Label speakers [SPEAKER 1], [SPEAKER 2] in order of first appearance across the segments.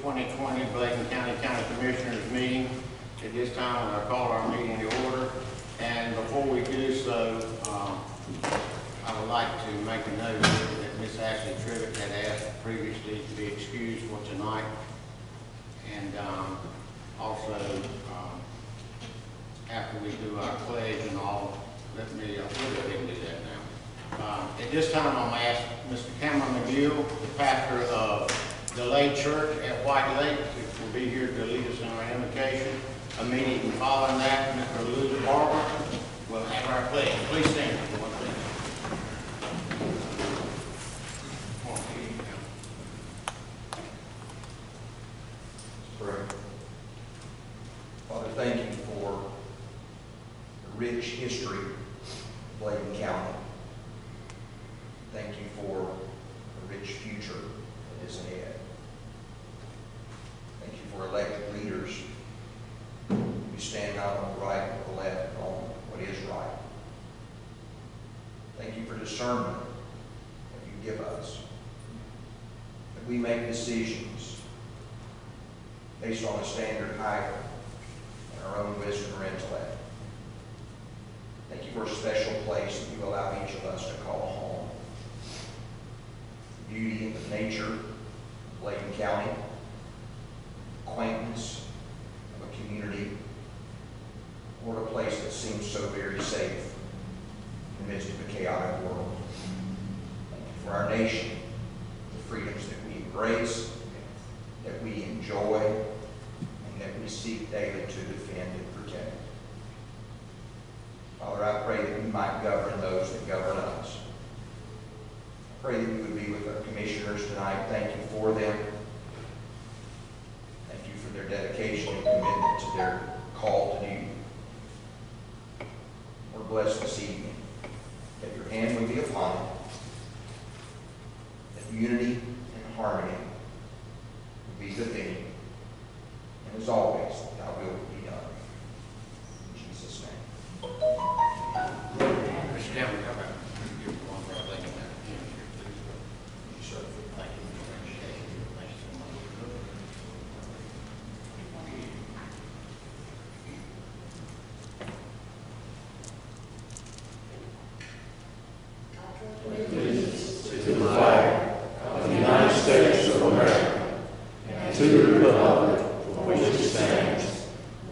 [SPEAKER 1] 2020 Bladen County Commissioners meeting. At this time, I call our meeting to order. And before we do so, I would like to make a note that Ms. Ashley Trivett had asked previously to be excused for tonight. And also, after we do our pledge and all, let me, we'll go ahead and do that now. At this time, I'm going to ask Mr. Cameron McGill, the pastor of the Lake Church at White Lake, which will be here to lead us in our invocation. Immediately following that, Mr. Lou Barber will have our pledge. Please stand for one thing.
[SPEAKER 2] Pray. Father, thank you for the rich history of Bladen County. Thank you for the rich future that is ahead. Thank you for elected leaders who stand not on the right or the left, but on what is right. Thank you for discernment that you give us, that we make decisions based on a standard higher than our own wisdom or intellect. Thank you for a special place that you allow each of us to call home. The beauty and the nature of Bladen County, acquaintance of a community, or a place that seems so very safe in the midst of a chaotic world. Thank you for our nation, the freedoms that we embrace, that we enjoy, and that we seek daily to defend and protect. Father, I pray that you might govern those that govern us. I pray that you would be with our commissioners tonight. Thank you for them. Thank you for their dedication and commitment to their call to you. Lord, bless this evening, that your hand would be upon it, that unity and harmony would be the theme, and as always, thy will be done. In Jesus' name.
[SPEAKER 1] Mr. Cameron, how about you give one more thing about him here, please? Yes, sir. Thank you. Thank you so much.
[SPEAKER 3] Allegiance to the flag of the United States of America and to the republic for which it stands,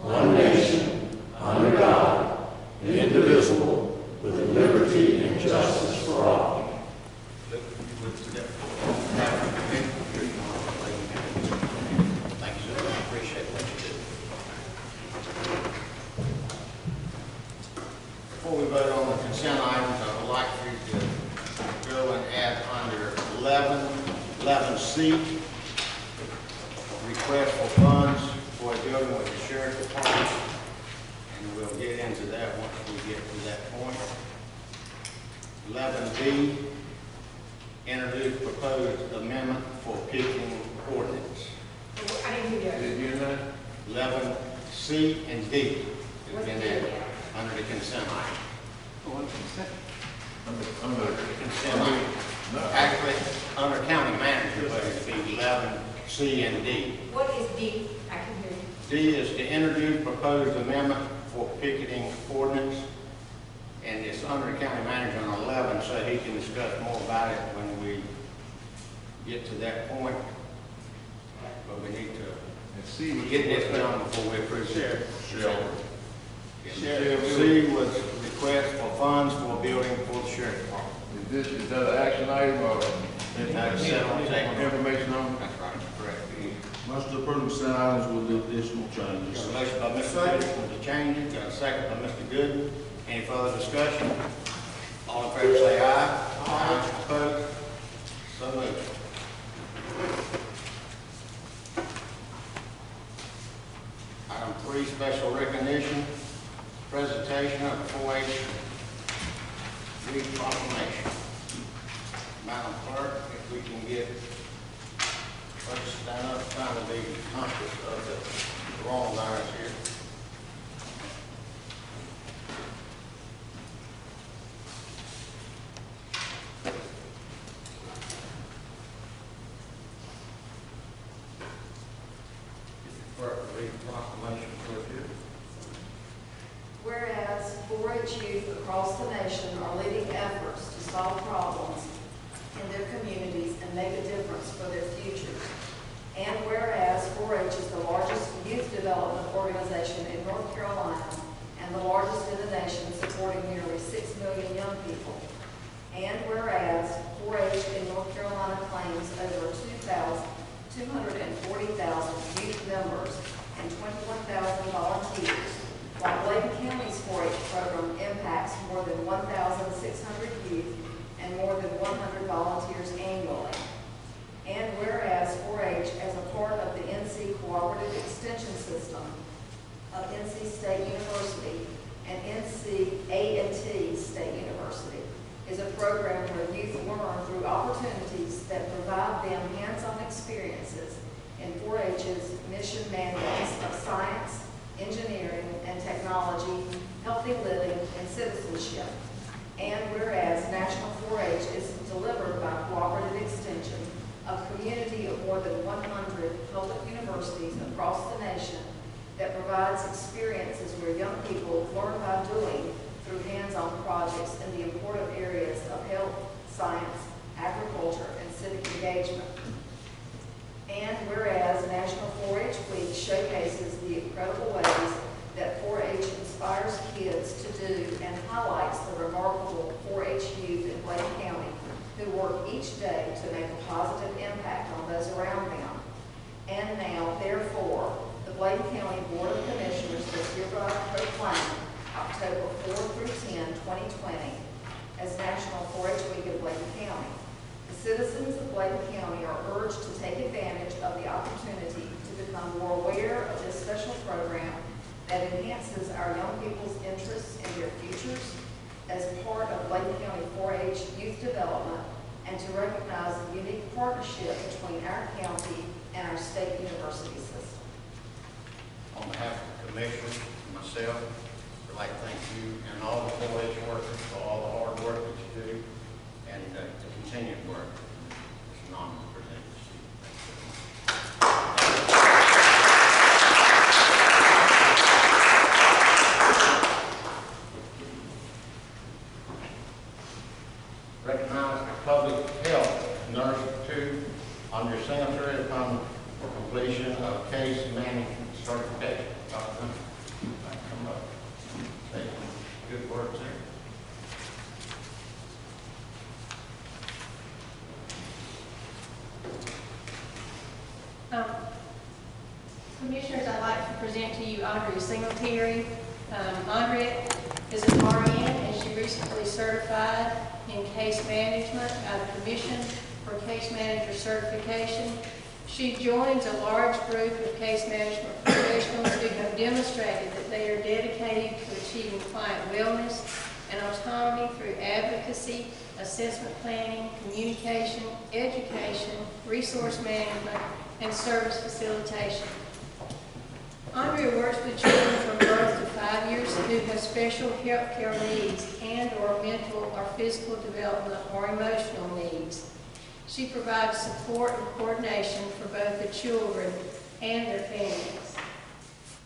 [SPEAKER 3] one nation, under God, indivisible, with liberty and justice for all.
[SPEAKER 1] Thank you, sir. I appreciate what you do. Before we vote on the consent items, I would like for you to go and add under 11C, request for funds for a building with the sheriff's department, and we'll get into that once we get to that point. 11B, introduce proposed amendment for picketing ordinance.
[SPEAKER 4] I didn't hear that.
[SPEAKER 1] Did you hear that? 11C and D has been added under the consent item. Under the consent item. Actually, under county manager, but it'd be 11C and D.
[SPEAKER 4] What is D? I can hear you.
[SPEAKER 1] D is to introduce proposed amendment for picketing ordinance, and it's under the county manager on 11, so he can discuss more about it when we get to that point. But we need to get this done before we approve it. C was request for funds for a building for the sheriff's department.
[SPEAKER 5] Is that an action item or
[SPEAKER 1] That's set on table.
[SPEAKER 5] information on?
[SPEAKER 1] That's right, correct.
[SPEAKER 5] Must approve consent items with the additional changes.
[SPEAKER 1] Got a motion by Mr. Davis with the changes, got a second by Mr. Gooden. Any further discussion? All in favor say aye. Aye. Opposed? So moved. Item 3, special recognition, presentation of the 4-H week proclamation. Madam Clerk, if we can get, let's stand up, trying to be conscious of the wrong lines here. read the proclamation for you.
[SPEAKER 6] Whereas 4-H youth across the nation are leading efforts to solve problems in their communities and make a difference for their futures. And whereas 4-H is the largest youth development organization in North Carolina and the largest in the nation, supporting nearly 6 million young people. And whereas 4-H in North Carolina claims over 240,000 youth members and 21,000 volunteers, while Bladen County's 4-H program impacts more than 1,600 youth and more than 100 volunteers annually. And whereas 4-H, as a part of the NC Cooperative Extension System of NC State University and NC A&T State University, is a program where youth learn through opportunities that provide them hands-on experiences in 4-H's mission mandates of science, engineering, and technology, healthy living, and citizenship. And whereas National 4-H is delivered by Cooperative Extension, a community of more than 100 public universities across the nation that provides experiences where young people learn by doing through hands-on projects in the important areas of health, science, agriculture, and civic engagement. And whereas National 4-H Week showcases the incredible ways that 4-H inspires kids to do and highlights the remarkable 4-H youth in Bladen County who work each day to make a positive impact on those around them. And now, therefore, the Bladen County Board of Commissioners does hereby proclaim October 4 through 10, 2020 as National 4-H Week in Bladen County. The citizens of Bladen County are urged to take advantage of the opportunity to become more aware of this special program that enhances our young people's interests in their futures as part of Bladen County 4-H youth development, and to recognize the unique partnership between our county and our state university system.
[SPEAKER 1] On behalf of the commission and myself, I'd like to thank you and all the 4-H workers for all the hard work that you do and the continued work. It's an honor to present this to you. Recognize the public health nurse 2 under cemetery upon completion of case management certification. Dr. Hunter, come up. Say good work, sir.
[SPEAKER 7] Commissioners, I'd like to present to you Andrea Singletary. Andrea is an RN and she recently certified in case management by the Commission for Case Manager Certification. She joins a large group of case management professionals who have demonstrated that they are dedicated to achieving client wellness and autonomy through advocacy, assessment planning, communication, education, resource management, and service facilitation. Andrea works with children from birth to 5 years who have special health care needs and/or mental or physical development or emotional needs. She provides support and coordination for both the children and their families.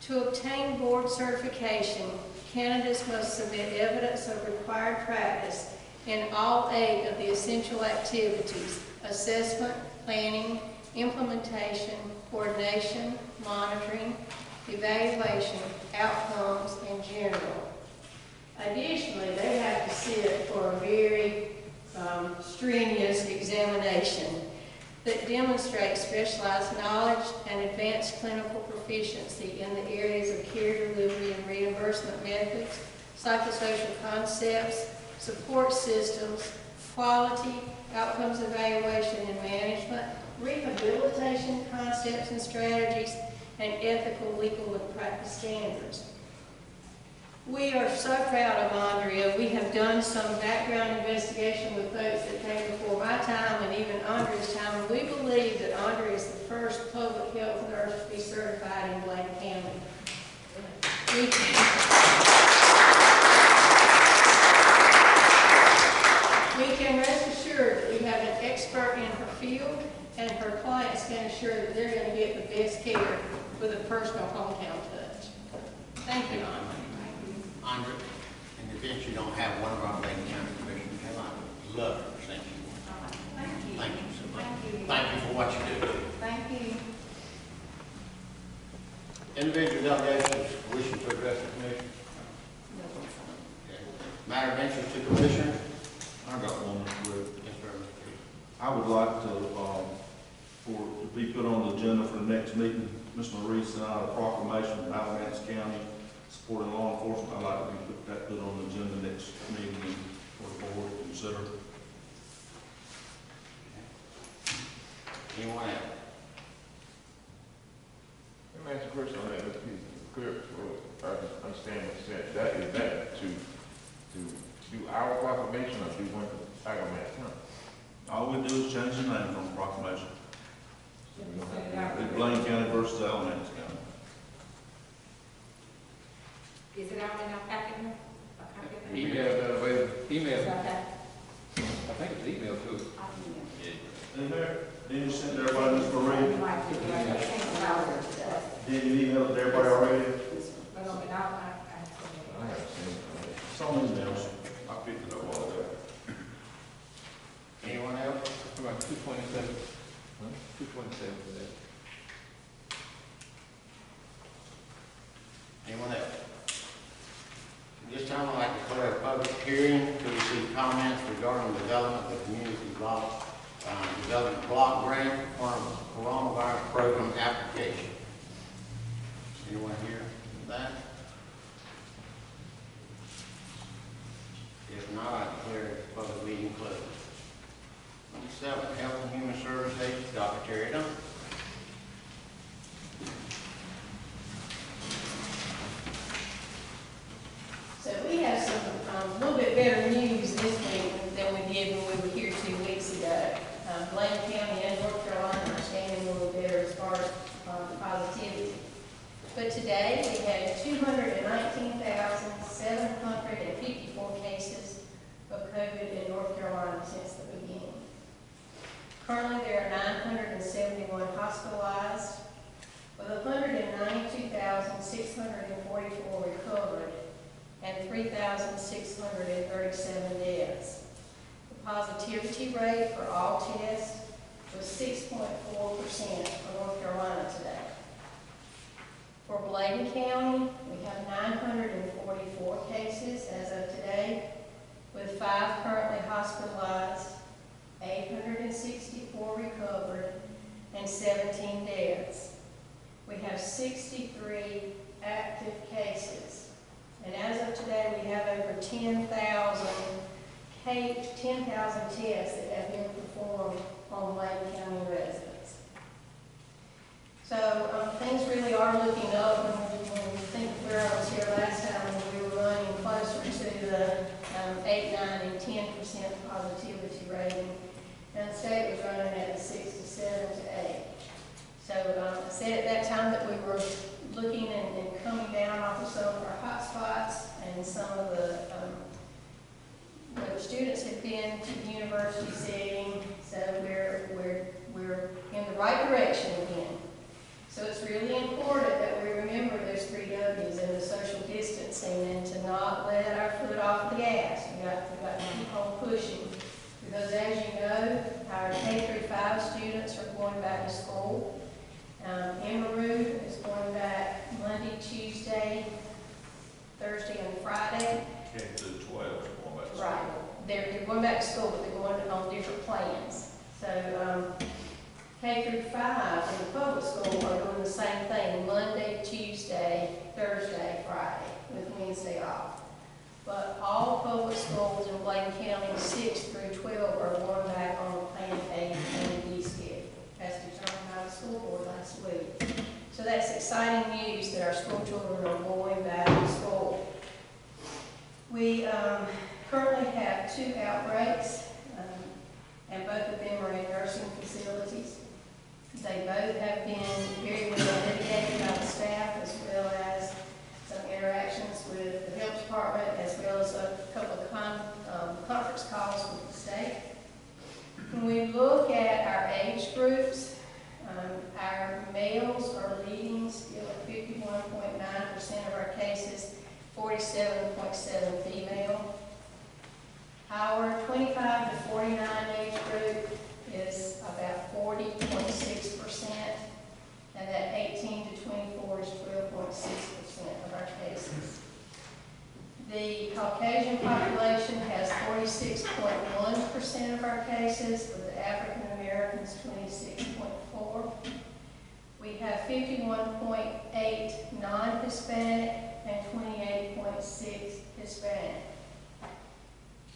[SPEAKER 7] To obtain board certification, candidates must submit evidence of required practice in all 8 of the essential activities: assessment, planning, implementation, coordination, monitoring, evaluation, outcomes, and general. Additionally, they have to sit for a very strenuous examination that demonstrates specialized knowledge and advanced clinical proficiency in the areas of care delivery and reimbursement methods, psychosocial concepts, support systems, quality, outcomes evaluation and management, rehabilitation concepts and strategies, and ethical, legal, and practice standards. We are so proud of Andrea. We have done some background investigation with folks that came before my time and even Andrea's time, and we believe that Andrea is the first public health nurse to be certified in Bladen County. We can rest assured that we have an expert in her field, and her clients can assure that they're going to get the best care with a personal hometown touch. Thank you, Andre.
[SPEAKER 1] Andre, in the event you don't have one of our Bladen County commissioners, I would love to present you one.
[SPEAKER 6] Thank you.
[SPEAKER 1] Thank you so much.
[SPEAKER 6] Thank you.
[SPEAKER 1] Thank you for what you do.
[SPEAKER 6] Thank you.
[SPEAKER 1] Individual delegations wishing to address the commission. Okay. Matter of interest to commissioners.
[SPEAKER 5] I got one real quick.
[SPEAKER 1] Yes, sir.
[SPEAKER 5] I would like to, to be put on the agenda for the next meeting. Ms. Marie sent out a proclamation from Alamance County supporting law enforcement. I'd like to be put on the agenda next meeting for the board to consider.
[SPEAKER 1] Anyone else?
[SPEAKER 8] Let me ask a question on that, Mr. Peter. Clear, so I can understand what you said. That is that to do our proclamation or do one for Alamance County?
[SPEAKER 5] All we do is change the name on the proclamation.
[SPEAKER 8] So we don't have to do
[SPEAKER 5] It's Bladen County versus Alamance County.
[SPEAKER 4] Is it out in our packet now? A copy of it?
[SPEAKER 8] Email that available.
[SPEAKER 9] Email,
[SPEAKER 4] Okay.
[SPEAKER 9] I think it's email too.
[SPEAKER 5] In there, then you send everybody, Ms. Marie, then you email it to everybody already.
[SPEAKER 4] But on the now,
[SPEAKER 8] I haven't seen it.
[SPEAKER 5] It's on emails. I picked it up all day.
[SPEAKER 1] Anyone else?
[SPEAKER 9] About 227. 227 today.
[SPEAKER 1] Anyone else? At this time, I'd like to declare a public hearing to receive comments regarding the development of the community development block grant for coronavirus program application. Anyone here for that? If not, I declare the public meeting closed. Number 7, Health and Human Services, Dr. Terry Dunn.
[SPEAKER 7] So we have some, a little bit better news this week than we did when we were here 2 weeks ago. Bladen County and North Carolina are standing a little better as far as positivity. But today, we had 219,754 cases of COVID in North Carolina since the beginning. Currently, there are 971 hospitalized, with 192,644 recovered, and 3,637 deaths. The positivity rate for all tests was 6.4% for North Carolina today. For Bladen County, we have 944 cases as of today, with 5 currently hospitalized, 864 recovered, and 17 deaths. We have 63 active cases. And as of today, we have over 10,000 tests that have been performed on Bladen County residents. So things really are looking up, and when we think Farrell was here last time, we were running closer to the 8, 9, and 10% positivity rating. And the state was running at the 6 to 7 to 8. So I said at that time that we were looking and coming down off of some of our hot spots, and some of the where the students have been to the university setting. So we're in the right direction again. So it's really important that we remember those 3 W's and the social distancing, and to not let our foot off the gas. We've got to keep on pushing. Because as you know, our K-5 students are going back to school. Emerald is going back Monday, Tuesday, Thursday, and Friday.
[SPEAKER 5] K through 12 is going back to school.
[SPEAKER 7] Right. They're going back to school, but they're going on different plans. So K-5 in the public school are doing the same thing, Monday, Tuesday, Thursday, Friday, with Wednesday off. But all public schools in Bladen County, 6 through 12, are going back on the Plan A and B schedule, as determined by the school board last week. So that's exciting news that our school children are going back to school. We currently have 2 outbreaks, and both of them are in nursing facilities. They both have been very well mitigated by the staff, as well as some interactions with the health department, as well as a couple of conference calls with the state. When we look at our age groups, our male cases, 47.7 female. Our 25 to 49 age group is about 40.6%, and that 18 to 24 is 12.6% of our cases. The Caucasian population has 46.1% of our cases, with the African Americans 26.4%. We have 51.8 non-Hispanic and 28.6 Hispanic.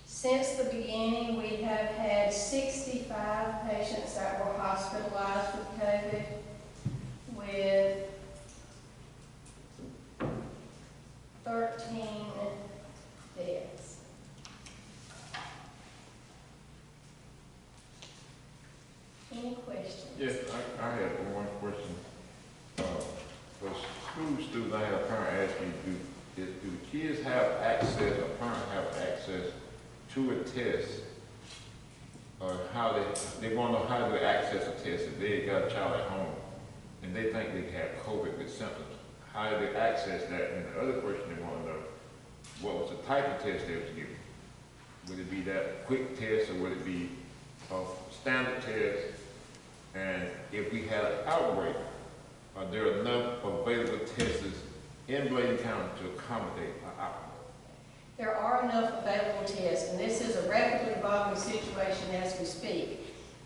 [SPEAKER 7] Since the beginning, we have had 65 patients that were hospitalized with COVID, with 13 deaths. Any questions?
[SPEAKER 8] Yes, I have one question. For school students, I have a parent ask me, do the kids have access, or parents have access to a test? Or how they want to know how to access a test if they got a child at home and they think they have COVID with symptoms? How do they access that? And the other question they want to know, what was the type of test they was given? Would it be that quick test, or would it be a standard test? And if we had an outbreak, are there enough available tests in Bladen County to accommodate an outbreak?
[SPEAKER 7] There are enough available tests, and this is a rapidly evolving situation as we speak.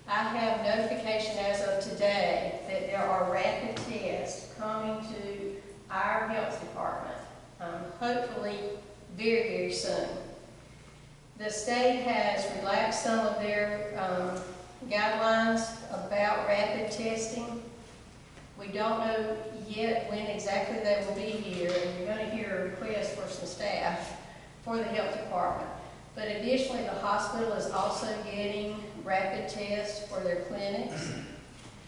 [SPEAKER 7] I have notification as of today that there are rapid tests coming to our health department, hopefully very, very soon. The state has relaxed some of their guidelines about rapid testing. We don't know yet when exactly they will be here, and you're going to hear a request for some staff for the health department. But additionally, the hospital is also getting rapid tests for their clinics.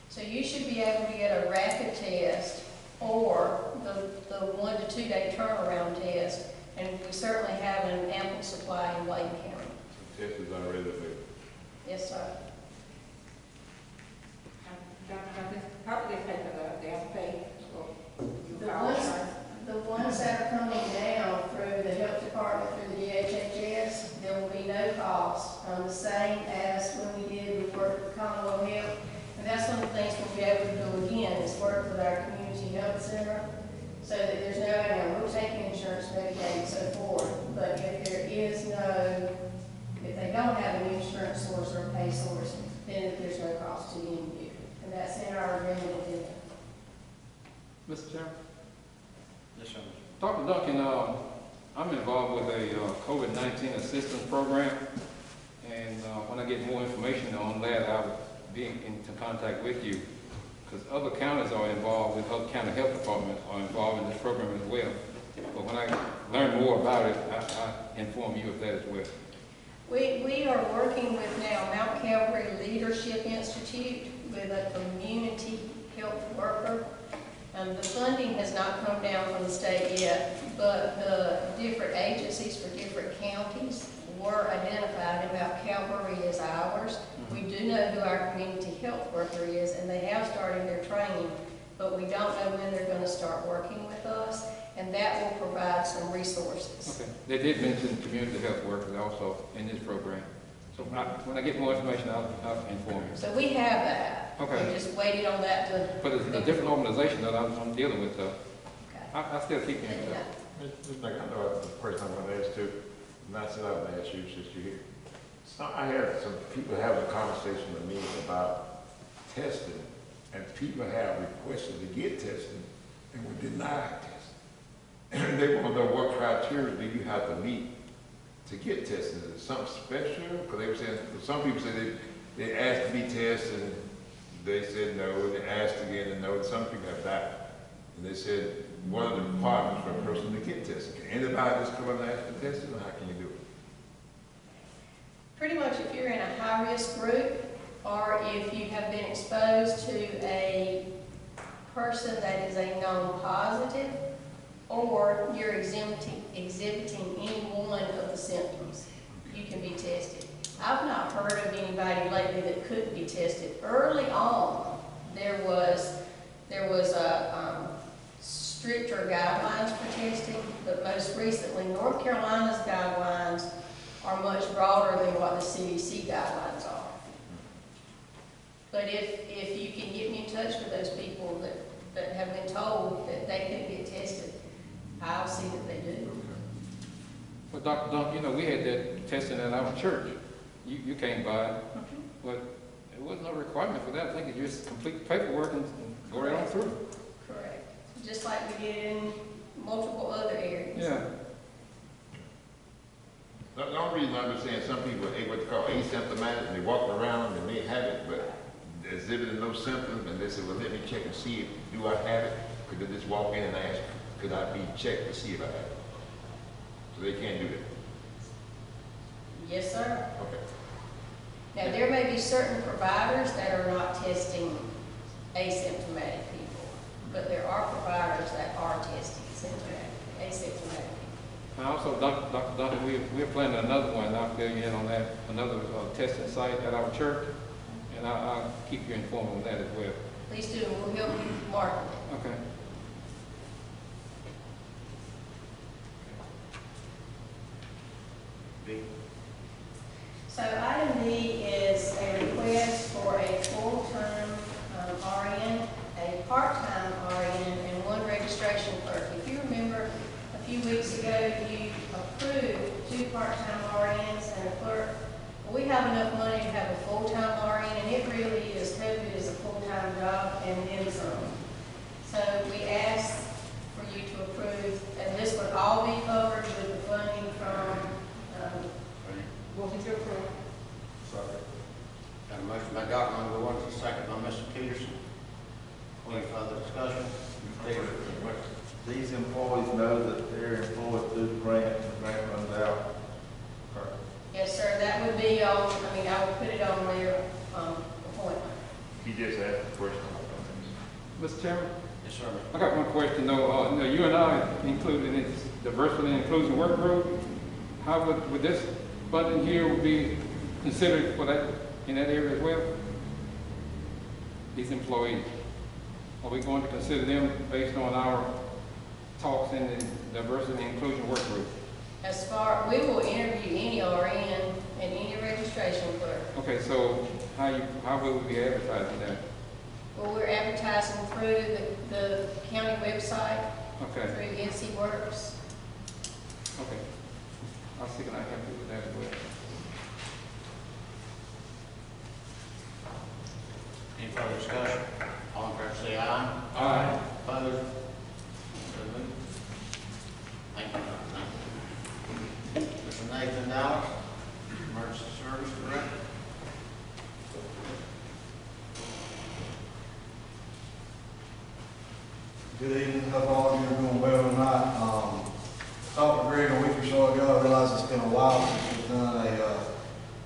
[SPEAKER 7] So you should be able to get a rapid test or the 1 to 2 day turnaround test, and we certainly have an ample supply in Bladen County.
[SPEAKER 8] The test is already available.
[SPEAKER 7] Yes, sir.
[SPEAKER 4] Probably pay for the pay for
[SPEAKER 7] The ones that are coming down through the health department, through the DHHS, there will be no cost. The same as when we worked with Commonwealth Health. And that's one of the things we'll be able to do again, is work with our community health center, so that there's no, we're taking insurance, Medicaid, and so forth. But if they don't have an insurance source or a pay source, then there's no cost to any of you. And that's in our agreement with them.
[SPEAKER 9] Mr. Chairman?
[SPEAKER 1] Yes, sir.
[SPEAKER 9] Dr. Duncan, I'm involved with a COVID-19 assistance program, and when I get more information on that, I'll be into contact with you, because other counties are involved, with other county health departments are involved in this program as well. But when I learn more about it, I inform you of that as well.
[SPEAKER 7] We are working with now Mount Calvary Leadership Institute with a community health worker. The funding has not come down from the state yet, but the different agencies for different counties were identified, and Mount Calvary is ours. We do know who our community health worker is, and they have started their training, but we don't know when they're going to start working with us, and that will provide some resources.
[SPEAKER 9] Okay. They did mention community health workers also in this program. So when I get more information, I'll inform you.
[SPEAKER 7] So we have that.
[SPEAKER 9] Okay.
[SPEAKER 7] We just waited on that to...
[SPEAKER 9] But it's a different organization that I'm dealing with, though.
[SPEAKER 7] Okay.
[SPEAKER 9] I still keep you in touch.
[SPEAKER 8] I know the person I'm going to ask too, not that I would ask you since you're here. So I had some people having a conversation with me about testing, and people have requested to get tested and were denied testing. They want to know what criteria do you have to meet to get tested. Is it something special? Because they were saying, some people said they asked to be tested, and they said no, and they asked again and no, and some people have died. And they said, what are the requirements for a person to get tested? Can anybody just come up and ask for testing, or how can you do it?
[SPEAKER 7] Pretty much if you're in a high-risk group, or if you have been exposed to a person that is a known positive, or you're exhibiting any one of the symptoms, you can be tested. I've not heard of anybody lately that couldn't be tested. Early on, there was a stricter guidelines for testing, most recently, North Carolina's guidelines are much broader than what the CDC guidelines are. But if you can get me in touch with those people that have been told that they could get tested, I'll see that they do.
[SPEAKER 9] Well, Dr. Dunn, you know, we had that testing at our church. You came by, but there was no requirement for that. I think you just complete the paperwork and go right on through.
[SPEAKER 7] Correct. Just like we did in multiple other areas.
[SPEAKER 9] Yeah.
[SPEAKER 8] The only reason I'm just saying, some people are what they call asymptomatic, and they walk around and they have it, but exhibiting no symptoms, and they say, well, let me check and see if, do I have it? Could they just walk in and ask, could I be checked to see if I have it? So they can't do that.
[SPEAKER 7] Yes, sir.
[SPEAKER 8] Okay.
[SPEAKER 7] Now, there may be certain providers that are not testing asymptomatic people, but there are providers that are testing asymptomatic people.
[SPEAKER 9] And also, Dr. Duncan, we're planning another one, and I'll fill you in on that, another testing site at our church, and I'll keep you informed on that as well.
[SPEAKER 7] Please do, and we'll help you market it.
[SPEAKER 9] Okay.
[SPEAKER 1] B.
[SPEAKER 7] So item D is a request for a full-time RN, a part-time RN, and one registration clerk. If you remember, a few weeks ago, you approved 2 part-time RNs and a clerk. Well, we have enough money to have a full-time RN, and it really is, COVID is a full-time job and then some. So we asked for you to approve, and this would all be covered with the funding from
[SPEAKER 4] Motion to approve.
[SPEAKER 1] Got a motion by Dr. Underwood, a second by Mr. Peterson. Any further discussion?
[SPEAKER 5] These employees know that they're employed through the grant, and the grant runs out.
[SPEAKER 7] Yes, sir, that would be on, I would put it on their appointment.
[SPEAKER 8] He just asked a question.
[SPEAKER 9] Mr. Chairman?
[SPEAKER 1] Yes, sir.
[SPEAKER 9] I got one question though. You and I included in this diversity and inclusion work group. How would this funding here would be considered for that, in that area as well? These employees, are we going to consider them based on our talks in the diversity and inclusion work group?
[SPEAKER 7] As far, we will interview any RN and any registration clerk.
[SPEAKER 9] Okay, so how will we be advertising that?
[SPEAKER 7] Well, we're advertising through the county website,
[SPEAKER 9] Okay,
[SPEAKER 7] through NC Works.
[SPEAKER 9] okay. I was thinking I help you with that as well.
[SPEAKER 1] Any further discussion? All in favor say aye.
[SPEAKER 9] Aye.
[SPEAKER 1] Opposed? So moved. Thank you, Dr. Duncan. Mr. Nathan Dallas, Emergency Service Director.
[SPEAKER 10] Good evening, hope all of you are doing well tonight. Talked to Greg a week or so ago. I realize it's been a while since we've done a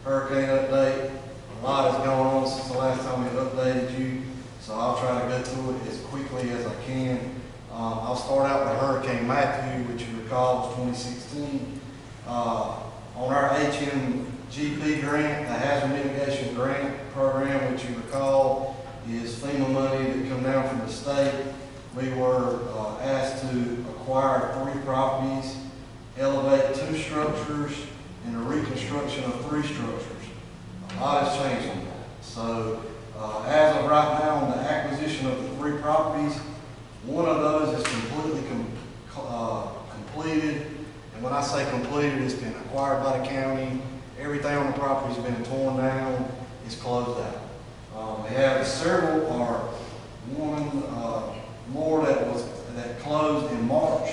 [SPEAKER 10] hurricane update. A lot has gone on since the last time we updated you, so I'll try to go through it as quickly as I can. I'll start out with Hurricane Matthew, which you recall was 2016. On our HMGP grant, the Hazard Mitigation Grant Program, which you recall is FEMA money that come down from the state. We were asked to acquire 3 properties, elevate 2 structures, and a reconstruction of 3 structures. A lot has changed on that. So as of right now, on the acquisition of the 3 properties, one of those is completely completed. And when I say completed, it's been acquired by the county. Everything on the property has been torn down. It's closed out. We have several, or one more that closed in March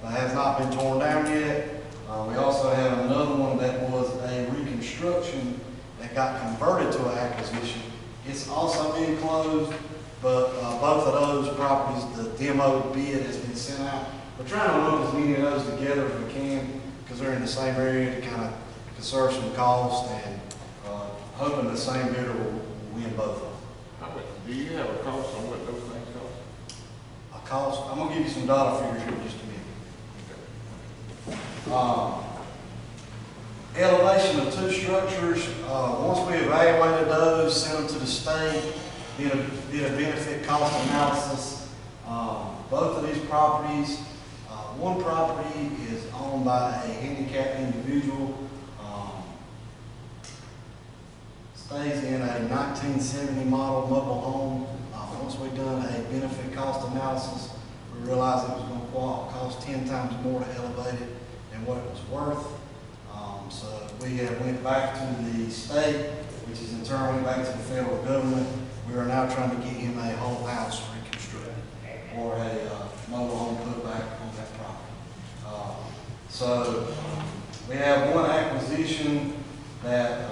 [SPEAKER 10] that has not been torn down yet. We also have another one that was a reconstruction that got converted to an acquisition. It's also being closed, but both of those properties, the demo bid has been sent out. We're trying to lump as many of those together as we can because they're in the same area to kind of conserve some cost, and hoping the same bidder will win both of them.
[SPEAKER 8] Do you have a cost on what those things cost?
[SPEAKER 10] I'm gonna give you some dollar figures here in just a minute. Elevation of 2 structures, once we evaluated those, sent them to the state, did a benefit cost analysis. Both of these properties, One property is owned by a handicapped individual, stays in a 1970 model mobile home. Once we've done a benefit cost analysis, we realized it was going to cost 10 times more to elevate it than what it was worth. So we have went back to the state, which is in turn went back to the federal government. We are now trying to get him a whole house reconstructed or a mobile home put back on that property. We have one acquisition that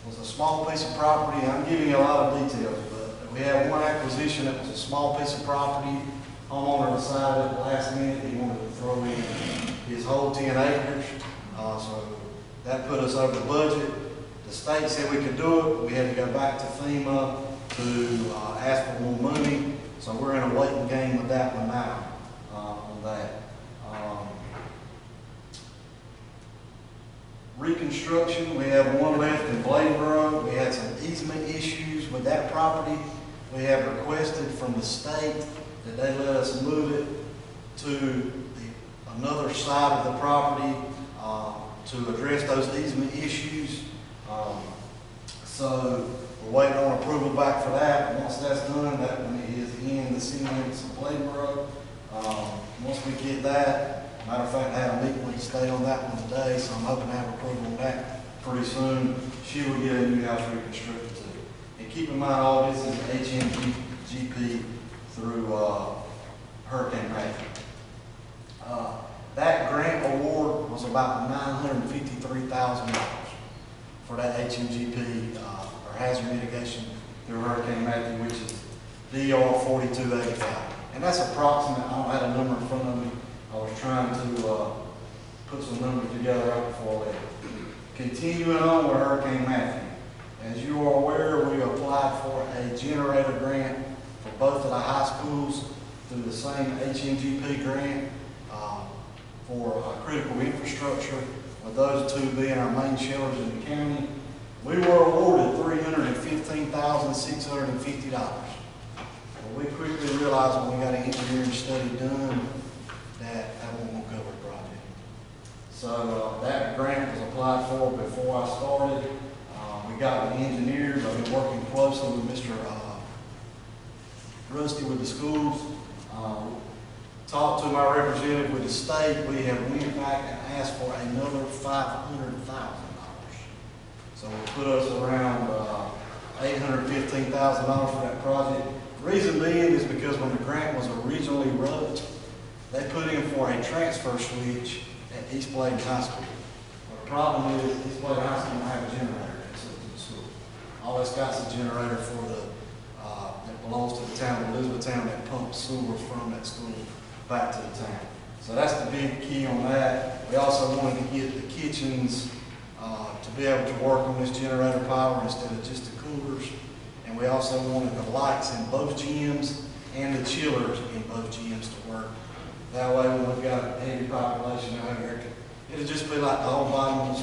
[SPEAKER 10] was a small piece of property. I'm giving you a lot of details, but we have one acquisition that was a small piece of property. Homeowner decided at the last minute he wanted to throw in his whole 10 acres. So that put us over budget. The state said we could do it, but we had to go back to FEMA to ask for more money. So we're in a waiting game with that one now on that. Reconstruction, we have one left in Bladen. We had some easement issues with that property. We have requested from the state that they let us move it to another side of the property to address those easement issues. So we're waiting on approval back for that. Once that's done, that one is in the city limits of Bladen. Once we get that, matter of fact, I had a meeting with the state on that one today, so I'm hoping to have approval on that pretty soon. She will get a new house reconstructed too. And keep in mind, all this is HMGP through Hurricane Matthew. That grant award was about $953,000 for that HMGP or hazard mitigation through Hurricane Matthew, which is DR 4285. And that's approximate. I don't have a number in front of me. I was trying to put some numbers together right before that. Continuing on with Hurricane Matthew. As you are aware, we applied for a generator grant for both of the high schools through the same HMGP grant for critical infrastructure, with those two being our main shelters in the county. We were awarded $315,650. Well, we quickly realized when we got an engineering study done that wasn't going to cover the project. So that grant was applied for before I started. We got the engineers. I've been working closely with Mr. Rusty with the schools. Talked to my representative with the state. We have went back and asked for another $500,000. So it put us around $815,000 for that project. Reason being is because when the grant was originally wrote, they put in for a transfer switch at East Bladen High School. Well, the problem is East Bladen High School don't have a generator to the school. All it's got is a generator for the that belongs to the town of Elizabethtown that pumps sewers from that school back to the town. So that's the big key on that. We also wanted to get the kitchens to be able to work on this generator power instead of just the coolers. And we also wanted the lights in both gyms and the chillers in both gyms to work. That way when we've got a heavy population out here, it'll just be like the whole bottom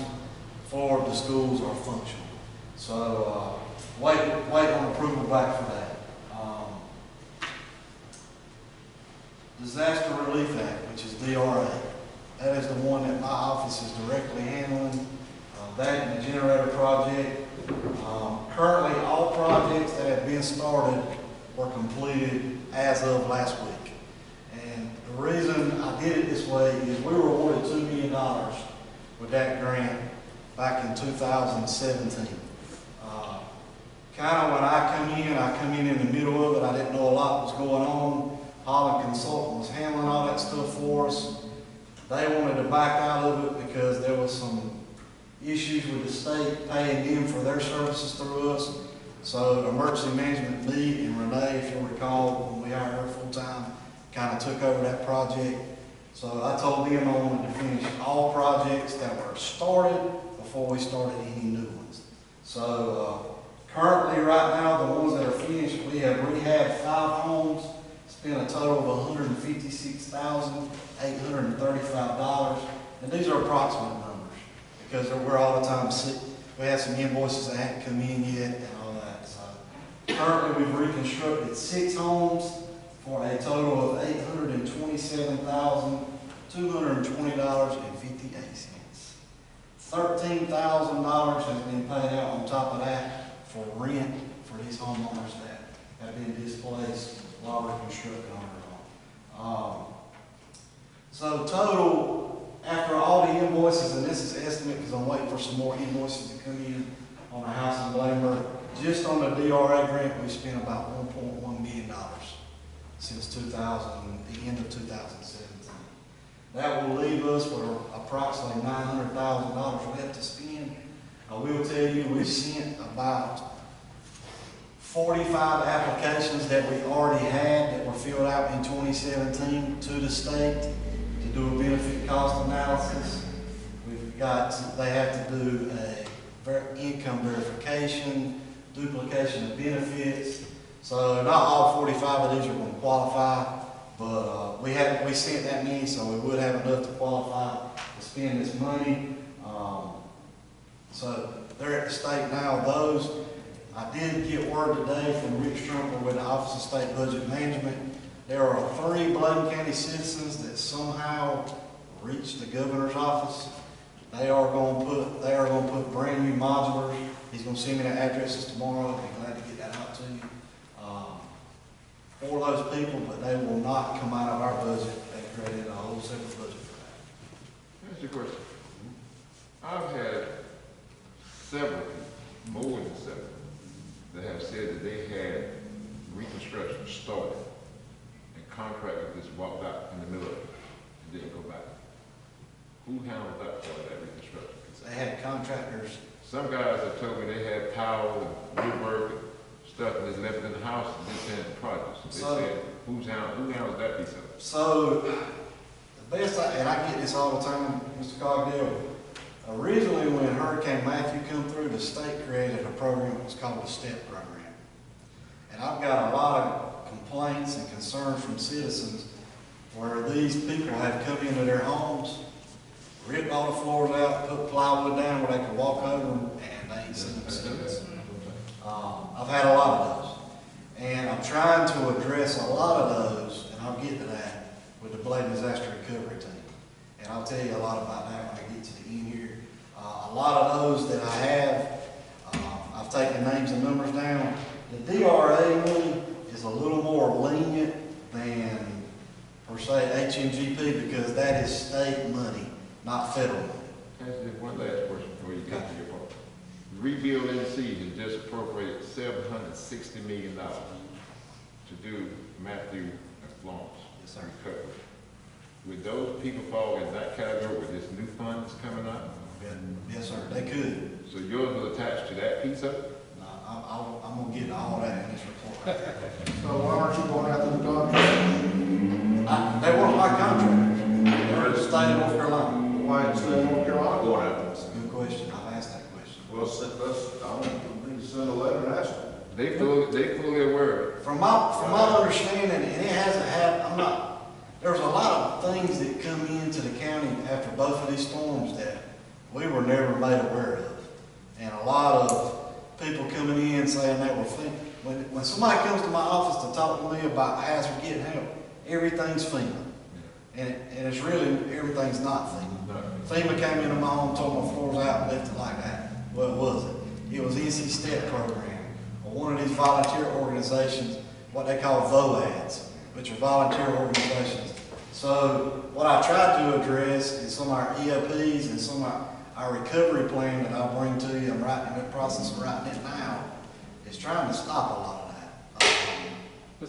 [SPEAKER 10] floor of the schools are functional. So wait on approval back for that. Disaster Relief Act, which is DRA. That is the one that my office is directly handling. That and the generator project. Currently, all projects that have been started were completed as of last week. And the reason I did it this way is we were awarded $2 million with that grant back in 2017. Kind of when I come in the middle of it. I didn't know a lot was going on. Holland Consultant was handling all that stuff for us. They wanted to back out of it because there was some issues with the state paying them for their services through us. So Emergency Management, me and Renee, if you'll recall, when we hired her full-time, kind of took over that project. So I told them I wanted to finish all projects that were started before we started any new ones. So currently right now, the ones that are finished, we have rehabbed 5 homes, spent a total of $156,835. And these are approximate numbers because we're all the time sick. We have some invoices that haven't come in yet and all that. So currently we've reconstructed 6 homes for a total of $827,000. $27,220.58. $13,000 has been paid out on top of that for rent for these homeowners that have been displaced while we're constructing on their home. So total, after all the invoices, and this is estimate because I'm waiting for some more invoices to come in on the house in Bladen, just on the DRA grant, we spent about $1.1 million since the end of 2017. That will leave us with approximately $900,000 left to spend. I will tell you, we've sent about 45 applications that we already had that were filled out in 2017 to the state to do a benefit cost analysis. They have to do a income verification, duplication of benefits. So not all 45 of these are going to qualify, but we sent that many, so we would have enough to qualify to spend this money. So they're at the state now. Those, I did get word today from Rick Strumper with the Office of State Budget Management. There are 3 Bladen County citizens that somehow reached the governor's office. They are going to put brand new modulars. He's going to send me the addresses tomorrow. I'll be glad to get that out to you. For those people, but they will not come out of our budget. They created a whole separate budget for that.
[SPEAKER 8] Here's your question. I've had several, more than several, that have said that they had reconstruction started and contractors just walked out in the middle of it and didn't go back. Who handled that part of that reconstruction?
[SPEAKER 10] They had contractors.
[SPEAKER 8] Some guys have told me they had power and woodwork and stuff and just left it in the house and just had the projects. They said, who handles that piece of it?
[SPEAKER 10] So, the best, and I get this all the time, Mr. Cogdell, originally when Hurricane Matthew come through, the state created a program that was called the STEP program. And I've got a lot of complaints and concerns from citizens where these people have come into their homes, ripped all the floors out, put plywood down where they could walk over them, and they ain't seen them since. I've had a lot of those. And I'm trying to address a lot of those, and I'll get to that, with the Bladen Disaster Recovery Team. And I'll tell you a lot about that when I get to the end here. A lot of those that I have, I've taken names and numbers down. The DRA money is a little more lenient than, per se, HMGP, because that is state money, not federal money.
[SPEAKER 8] Can I ask you one last question before you get to your part? Rebuild NC has just appropriated $760 million to do Matthew and Florence recovery. Would those people fall in that category with this new fund that's coming up?
[SPEAKER 10] Yes, sir, they could.
[SPEAKER 8] So yours was attached to that piece of it?
[SPEAKER 10] No, I'm going to get all that in this report.
[SPEAKER 3] So why aren't you going after the contract?
[SPEAKER 10] They weren't my contract. They were the state of North Carolina.
[SPEAKER 3] Why ain't the state of North Carolina going after
[SPEAKER 10] That's a good question. I've asked that question.
[SPEAKER 3] Well, let's, I need to send a letter and ask them.
[SPEAKER 8] They fully aware.
[SPEAKER 10] From my understanding, and it hasn't happened, there's a lot of things that come into the county after both of these storms that we were never made aware of. And a lot of people coming in saying they were thinking, when somebody comes to my office to talk to me about hazard getting help, everything's FEMA. And it's really, everything's not FEMA. FEMA came into my home, tore my floors out, and left it like that. Well, it wasn't. It was NC STEP program, or one of these volunteer organizations, what they call VOADs, which are volunteer organizations. So what I tried to address in some of our EOPs and some of our recovery plan that I'll bring to you, I'm writing in the process of writing it now, is trying to stop a lot of that.
[SPEAKER 8] The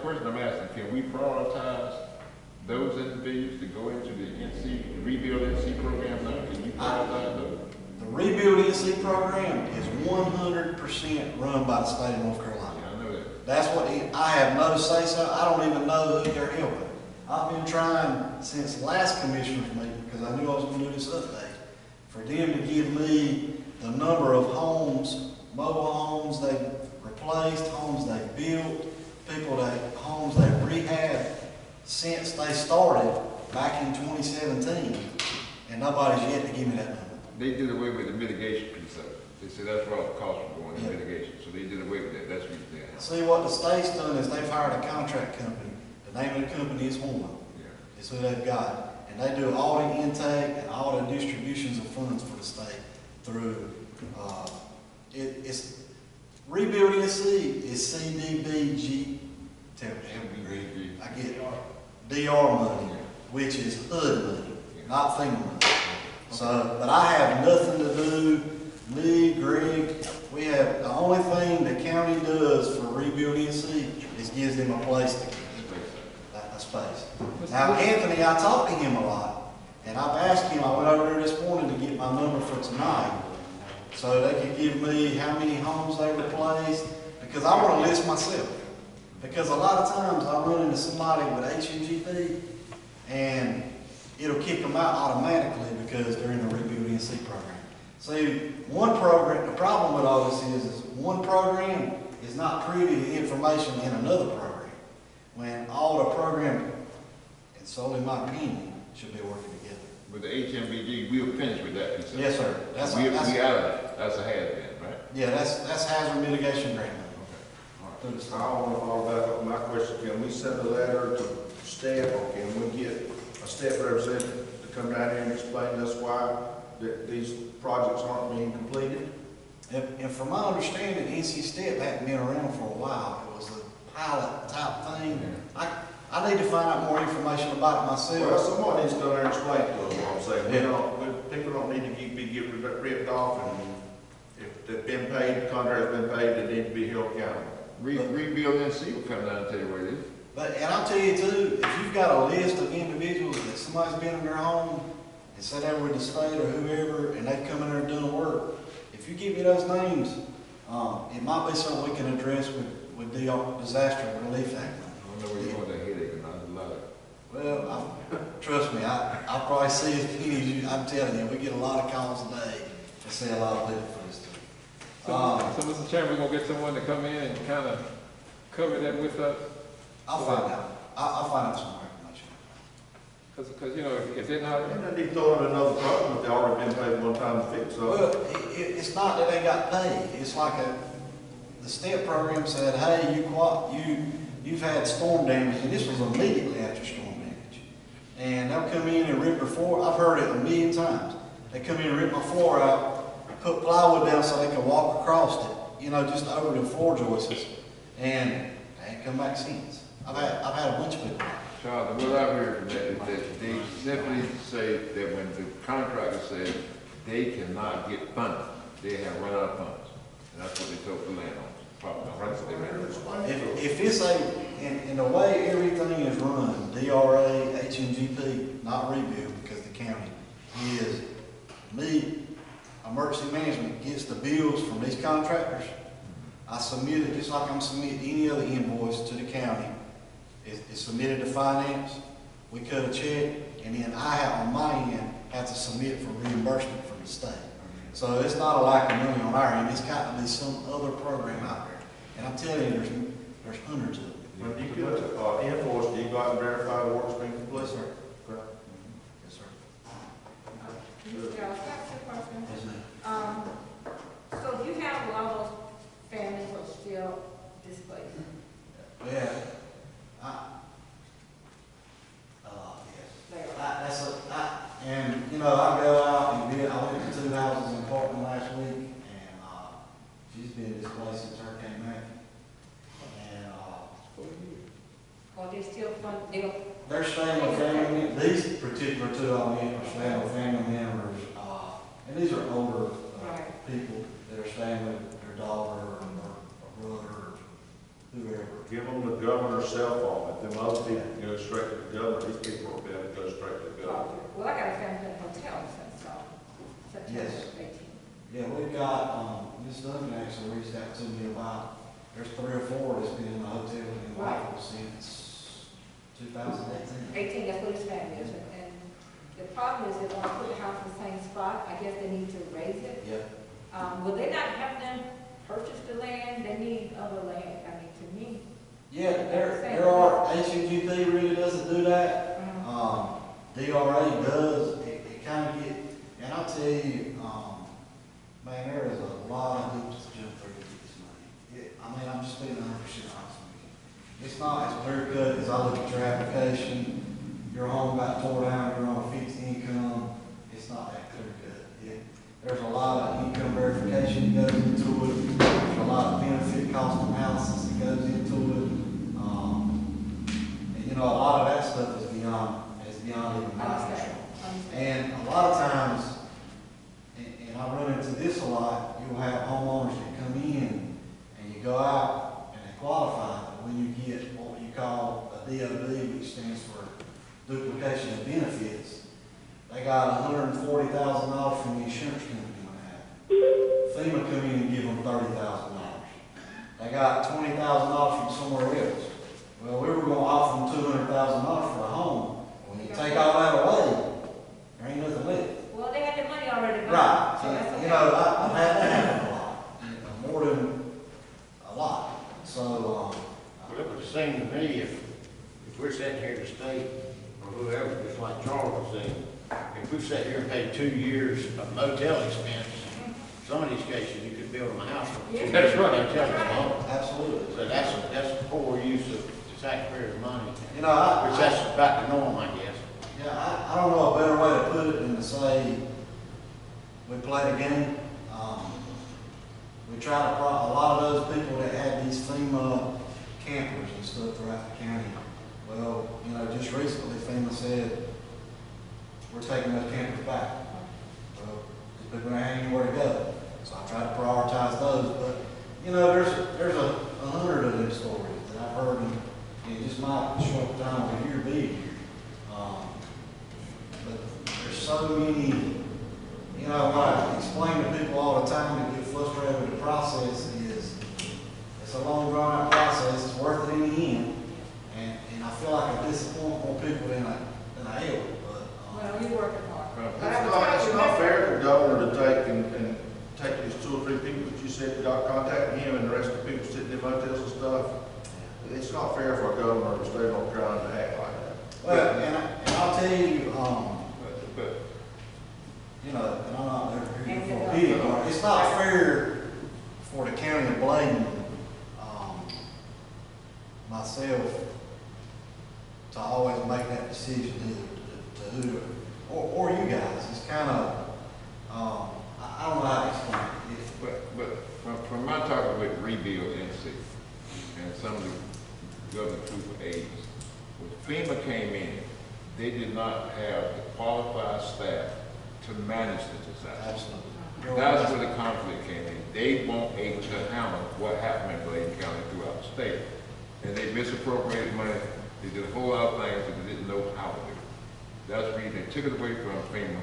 [SPEAKER 8] question I'm asking, can we prioritize those individuals to go into the rebuild NC program now? Can you prioritize those?
[SPEAKER 10] The rebuild NC program is 100% run by the state of North Carolina.
[SPEAKER 8] Yeah, I know that.
[SPEAKER 10] That's what I have no say so. I don't even know who they're helping. I've been trying since last commissioner's meeting, because I knew I was going to do this update, for them to give me the number of homes, mobile homes they've replaced, homes they've built, homes they've rehabbed since they started back in 2017, and nobody's yet to give me that number.
[SPEAKER 8] They did away with the mitigation piece of it. They said that's where all the costs were going, the mitigation. So they did away with that. That's what they had.
[SPEAKER 10] See, what the state's done is they've hired a contract company to The name of the company is Horn.
[SPEAKER 8] Yeah.
[SPEAKER 10] It's who they've got. And they do all the intake and all the distributions of funds for the state through, it's rebuilding the seed is CDBG, I get it, DR money, which is HUD money, not FEMA money. So, but I have nothing to do, me, Greg, we have, the only thing the county does for rebuilding the seed is gives them a place to a space. Now, Anthony, I talked to him a lot, and I've asked him, I went over there this morning to get my number for tonight, so they could give me how many homes they replaced, because I want to list myself. Because a lot of times I run into somebody with HMGP, and it'll kick them out automatically because they're in the Rebuilding C program. See, one program, the problem with all this is one program is not privy to information in another program, when all the program, and solely my opinion, should be working together.
[SPEAKER 8] With the HMBG, we'll finish with that piece.
[SPEAKER 10] Yes, sir.
[SPEAKER 8] We out of that. That's a has-been, right?
[SPEAKER 10] Yeah, that's hazard mitigation grant money.
[SPEAKER 5] I want to follow back up my question. Can we send a letter to staff, or can we get a staff representative to come down here and explain to us why these projects aren't being completed?
[SPEAKER 10] And from my understanding, NC STEP hadn't been around for a while. It was a pilot type thing. I need to find out more information about it myself.
[SPEAKER 5] Well, someone needs to go there and explain to us what I'm saying. People don't need to be ripped off, and if they've been paid, the contract's been paid, they need to be held accountable.
[SPEAKER 8] Rebuilding C will come down and tell you what it is.
[SPEAKER 10] But, and I'll tell you too, if you've got a list of individuals that somebody's been in their home and said they were with the state or whoever, and they've come in there and done the work, if you give me those names, it might be something we can address with the Disaster Relief Act.
[SPEAKER 8] I don't know where you want that headache, and I love it.
[SPEAKER 10] Well, trust me, I probably see as many as you, I'm telling you, we get a lot of calls a day to see a lot of people for this stuff.
[SPEAKER 9] So, Mr. Chairman, we're gonna get someone to come in and kind of cover that with us?
[SPEAKER 10] I'll find out. I'll find out some more information.
[SPEAKER 9] Because, you know, if they're not,
[SPEAKER 5] And they need to throw in another problem if they already been paid one time to fix something.
[SPEAKER 10] Well, it's not that they got paid. It's like the STEP program said, hey, you've had storm damage, and this was immediately after storm damage. And they'll come in and rip their floor. I've heard it a million times. They come in and rip my floor out, put plywood down so they can walk across it, you know, just over the floor joists, and they ain't come back since. I've had a bunch of people.
[SPEAKER 8] Charles, what I've heard from that is that they simply say that when the contractor says they cannot get funding, they have run out of funds. And that's what they told the landowners. Probably not right, so they ran out of funds.
[SPEAKER 10] If it's in the way everything is run, DRA, HMGP, not rebuild because the county, is emergency management gets the bills from these contractors. I submit it just like I'm submitting any other invoice to the county. It's submitted to finance, we cut a check, and then I have on my end have to submit for reimbursement from the state. So it's not a lack of money on our end, it's got to be some other program out there. And I'm telling you, there's hundreds of them.
[SPEAKER 5] When you get an invoice, do you go out and verify the work's been completed?
[SPEAKER 10] Yes, sir.
[SPEAKER 5] Okay.
[SPEAKER 10] Yes, sir.
[SPEAKER 4] Mr. Charles, can I ask you a question?
[SPEAKER 10] Yes, ma'am.
[SPEAKER 4] So you have a lot of those families who are still displaced?
[SPEAKER 10] Yeah.
[SPEAKER 4] Yes.
[SPEAKER 10] And, you know, I go out and I went to 2 houses in Portland last week, and, she's been displaced since Hurricane Matthew. And,
[SPEAKER 4] Or they still
[SPEAKER 10] they're staying with family, these particular 2 I went are staying with family members, and these are older,
[SPEAKER 4] Right.
[SPEAKER 10] people that are staying with their daughter or brother or whoever.
[SPEAKER 5] Give them the governor's cell phone. If them other people can go straight to the governor, these people will be able to go straight to the governor.
[SPEAKER 4] Well, I got a family in a hotel since September
[SPEAKER 10] Yes.
[SPEAKER 4] 18th.
[SPEAKER 10] Yeah, we've got, Ms. Duncan actually reached out to me about, there's 3 or 4 that's been in the hotel in Whiteville since 2018.
[SPEAKER 4] 18, that's what his family is. And the problem is they want to put the house in the same spot. I guess they need to raise it.
[SPEAKER 10] Yeah.
[SPEAKER 4] Will they not have them purchase the land? They need other land, I mean, to me.
[SPEAKER 10] Yeah, there are, HMGP really doesn't do that. DRA does, it kind of get, and I'll tell you, man, there is a lot of hoops to jump through to get this money. I mean, I'm just being 100% honest with you. It's not as clear cut as I look at your application, your home got tore down, you're on a fixed income, it's not that clear cut. There's a lot of income verification that goes into it, there's a lot of benefit cost analysis that goes into it. And you know, a lot of that stuff is beyond even my control. And a lot of times, and I run into this a lot, you'll have homeowners that come in and you go out and they qualify, but when you get what you call a DOB, which stands for duplication of benefits, they got $140,000 from the insurance company on that. FEMA come in and give them $30,000. They got $20,000 from somewhere else. Well, we were going to offer them $200,000 for a home. When you take all that away, there ain't nothing left.
[SPEAKER 4] Well, they got their money already.
[SPEAKER 10] Right.
[SPEAKER 4] So that's okay.
[SPEAKER 10] You know, I've had that happen a lot, more than a lot. So,
[SPEAKER 1] Well, it would seem to me if we're sitting here to state, or whoever, just like Charles was saying, if we sat here and paid 2 years of motel expense, some of these cases, you could build them a house for 2 years.
[SPEAKER 9] That's right.
[SPEAKER 1] Motel alone.
[SPEAKER 10] absolutely.
[SPEAKER 1] So that's poor use of the taxpayers' money,
[SPEAKER 10] You know,
[SPEAKER 1] which that's about the norm, I guess.
[SPEAKER 10] yeah, I don't know a better way to put it than to say, we played a game. We try to, a lot of those people that had these FEMA campers and stuff throughout the county, well, you know, just recently FEMA said, we're taking those campers back. Well, these people don't have anywhere to go. So I try to prioritize those, but, you know, there's a 100 of these stories that I've heard in just my short time of here being here. But there's so many, you know, what I explain to people all the time that get frustrated with the process is, it's a long drawn out process, it's worth it in the end, and I feel like I disappoint more people than I help, but.
[SPEAKER 4] Well, you're working hard.
[SPEAKER 5] It's not fair for the governor to take these 2 or 3 people that you said that got contacted him and the rest of the people sitting in motels and stuff. It's not fair for a governor of the state of North Carolina to act like that.
[SPEAKER 10] Well, and I'll tell you,
[SPEAKER 8] But
[SPEAKER 10] you know, and I'm not here for a pity party, it's not fair for the county of Bladen, myself, to always make that decision to who, or you guys. It's kind of, I don't know how to explain it.
[SPEAKER 8] But from my talking with Rebuild NC and some of the government troop aides, when FEMA came in, they did not have the qualified staff to manage the disaster.
[SPEAKER 10] Absolutely.
[SPEAKER 8] That's where the conflict came in. They weren't able to handle what happened in Bladen County throughout the state. And they misappropriated money. They did a whole lot of things that they didn't know how to do. That's the reason they took it away from FEMA,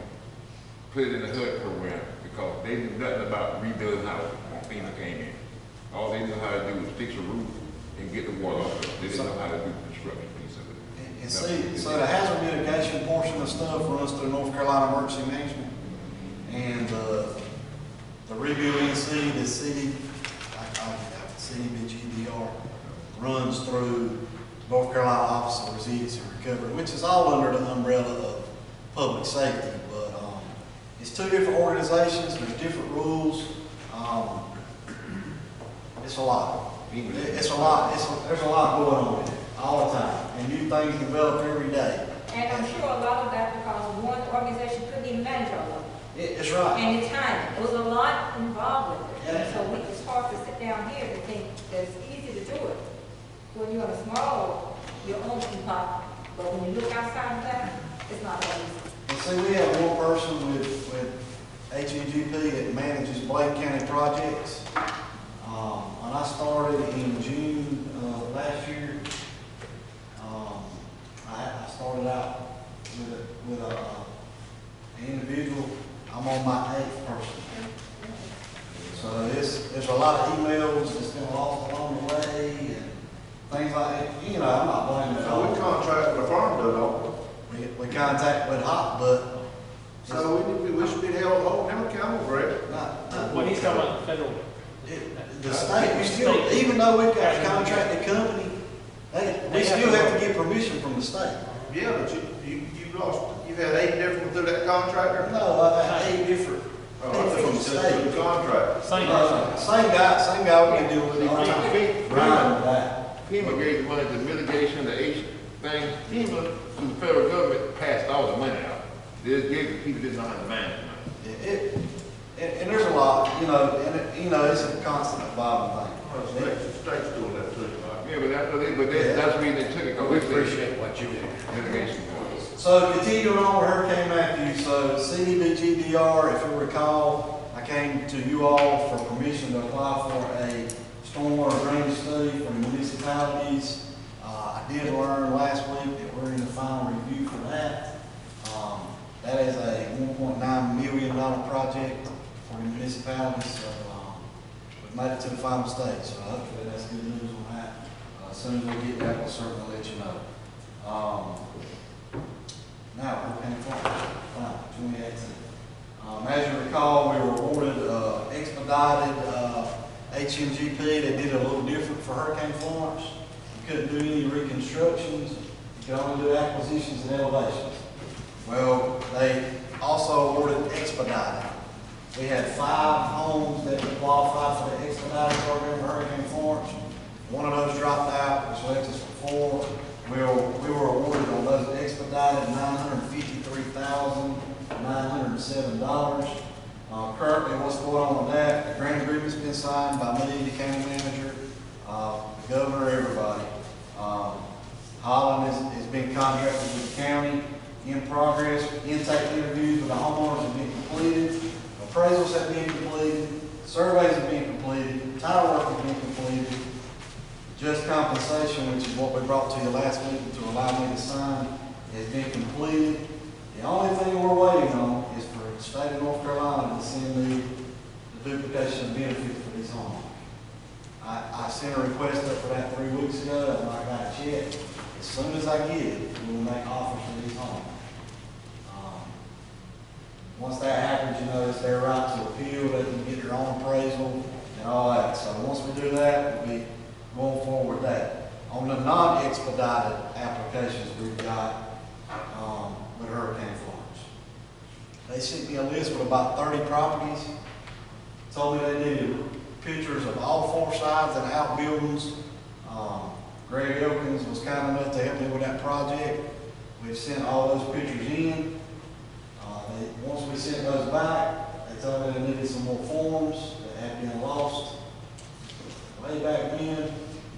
[SPEAKER 8] put it in the HUD program, because they knew nothing about rebuilding houses when FEMA came in. All they knew how to do was fix a roof and get the water off it. They didn't know how to do the construction piece of it.
[SPEAKER 10] And see, so the hazard mitigation portion of stuff runs through North Carolina Emergency Management. And the Rebuild NC, the city, CDBGDR, runs through North Carolina Office of Resilience and Recovery, which is all under the umbrella of public safety. But it's 2 different organizations, there's different rules. It's a lot. It's a lot. There's a lot going on with it all the time, and new things develop every day.
[SPEAKER 4] And I'm sure a lot of that because one organization couldn't even manage all of it.
[SPEAKER 10] It's right.
[SPEAKER 4] And the time, it was a lot involved with it.
[SPEAKER 10] Yeah.
[SPEAKER 4] So it's hard to sit down here and think that it's easy to do it. When you're in a small, your own pot, but when you look outside of that, it's not that easy.
[SPEAKER 10] And see, we have one person with HEGP that manages Bladen County projects. When I started in June last year, I started out with an individual. I'm on my 8th person. So there's a lot of emails that's been lost along the way and things like that. You know, I'm not blaming it
[SPEAKER 5] So we
[SPEAKER 10] on.
[SPEAKER 5] contract with a farm, don't
[SPEAKER 10] We contact with Hot, but
[SPEAKER 5] we? So we should be held accountable, Greg.
[SPEAKER 10] not.
[SPEAKER 11] When he's talking about the federal,
[SPEAKER 10] The state, we still, even though we've got a contracted company, we still have to get permission from the state.
[SPEAKER 5] Yeah, but you've had 8 different through that contractor?
[SPEAKER 10] No, I've had 8 different
[SPEAKER 5] Oh, I
[SPEAKER 10] people
[SPEAKER 5] think
[SPEAKER 10] from
[SPEAKER 5] you
[SPEAKER 10] the
[SPEAKER 5] said through
[SPEAKER 10] state.
[SPEAKER 5] the contract.
[SPEAKER 11] same person.
[SPEAKER 10] Same guy we've been dealing with all the time. Brian, that.
[SPEAKER 8] FEMA gave the money to mitigation, the things, even when the federal government passed all the money out, they just gave the people didn't know how to manage the money.
[SPEAKER 10] And there's a lot, you know, and you know, it's a constant evolving thing.
[SPEAKER 5] State's doing that too.
[SPEAKER 8] Yeah, but that's the reason they took it, because
[SPEAKER 1] We
[SPEAKER 8] we
[SPEAKER 1] appreciate what you do.
[SPEAKER 8] litigation was.
[SPEAKER 10] So continuing on with Hurricane Matthew, so CDBG-DR, if you recall, I came to you all for permission to apply for a stormwater drainage study for municipalities. I did learn last week that we're in the final review for that. That is a $1.9 million project for the municipalities, so we've made it to the final stage, so hopefully that's good news on that. As soon as we get that, we'll certainly let you know. Now, Hurricane Florence, 2018. As you recall, we were awarded expedited HMGP. They did it a little different for Hurricane Florence. You couldn't do any reconstructions. You could only do acquisitions and elevations. Well, they also awarded expedited. We had 5 homes that qualified for the expedited program for Hurricane Florence. One of those dropped out, which left us with 4. We were awarded on those expedited $953,907. Currently, what's going on with that? The grant agreement's been signed by me, the county manager, the governor, everybody. Holland is being contracted with the county. In progress, intake interviews with the homeowners have been completed. Appraisals have been completed. Surveys have been completed. Tile work has been completed. Just compensation, which is what we brought to you last week to allow me to sign, has been completed. The only thing we're waiting on is for the state of North Carolina to send me the duplication of benefits for these homes. I sent a request up for that 3 weeks ago, and I got a check. As soon as I get it, we'll make offers for these homes. Once that happens, you know, it's their right to appeal. They can get their own appraisal and all that. So once we do that, we'll be going forward with that. On the non-expedited applications we've got with Hurricane Florence, they sent me a list with about 30 properties. Told me they needed pictures of all 4 sides and outbuildings. Greg Elkins was kind enough to help me with that project. We've sent all those pictures in. Once we sent those back, they told me they needed some more forms that had been lost way back when.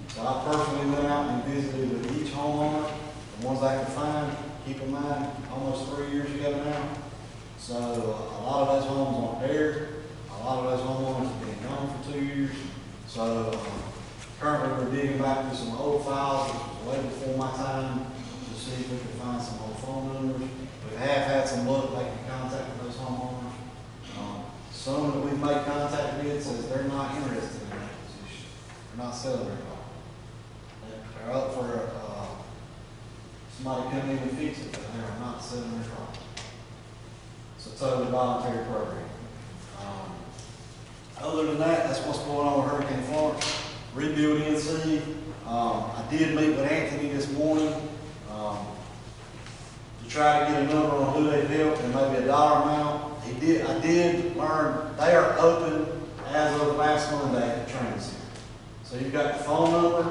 [SPEAKER 10] So I personally went out and visited with each homeowner, the ones I could find. Keep in mind, almost 3 years ago now. So a lot of those homes aren't there. A lot of those homeowners have been gone for 2 years. So currently we're digging back through some old files, which was way before my time, to see if we can find some old phone numbers. We have had some luck making contact with those homeowners. Some that we've made contact with says they're not interested in that acquisition. They're not selling their car. They're up for somebody coming in and fix it, but they're not selling their car. It's a totally voluntary program. Other than that, that's what's going on with Hurricane Florence. Rebuild NC. I did meet with Anthony this morning to try to get a number on who they've helped and maybe a dollar amount. I did learn they are open as of last Monday at the training center. So you've got the phone number,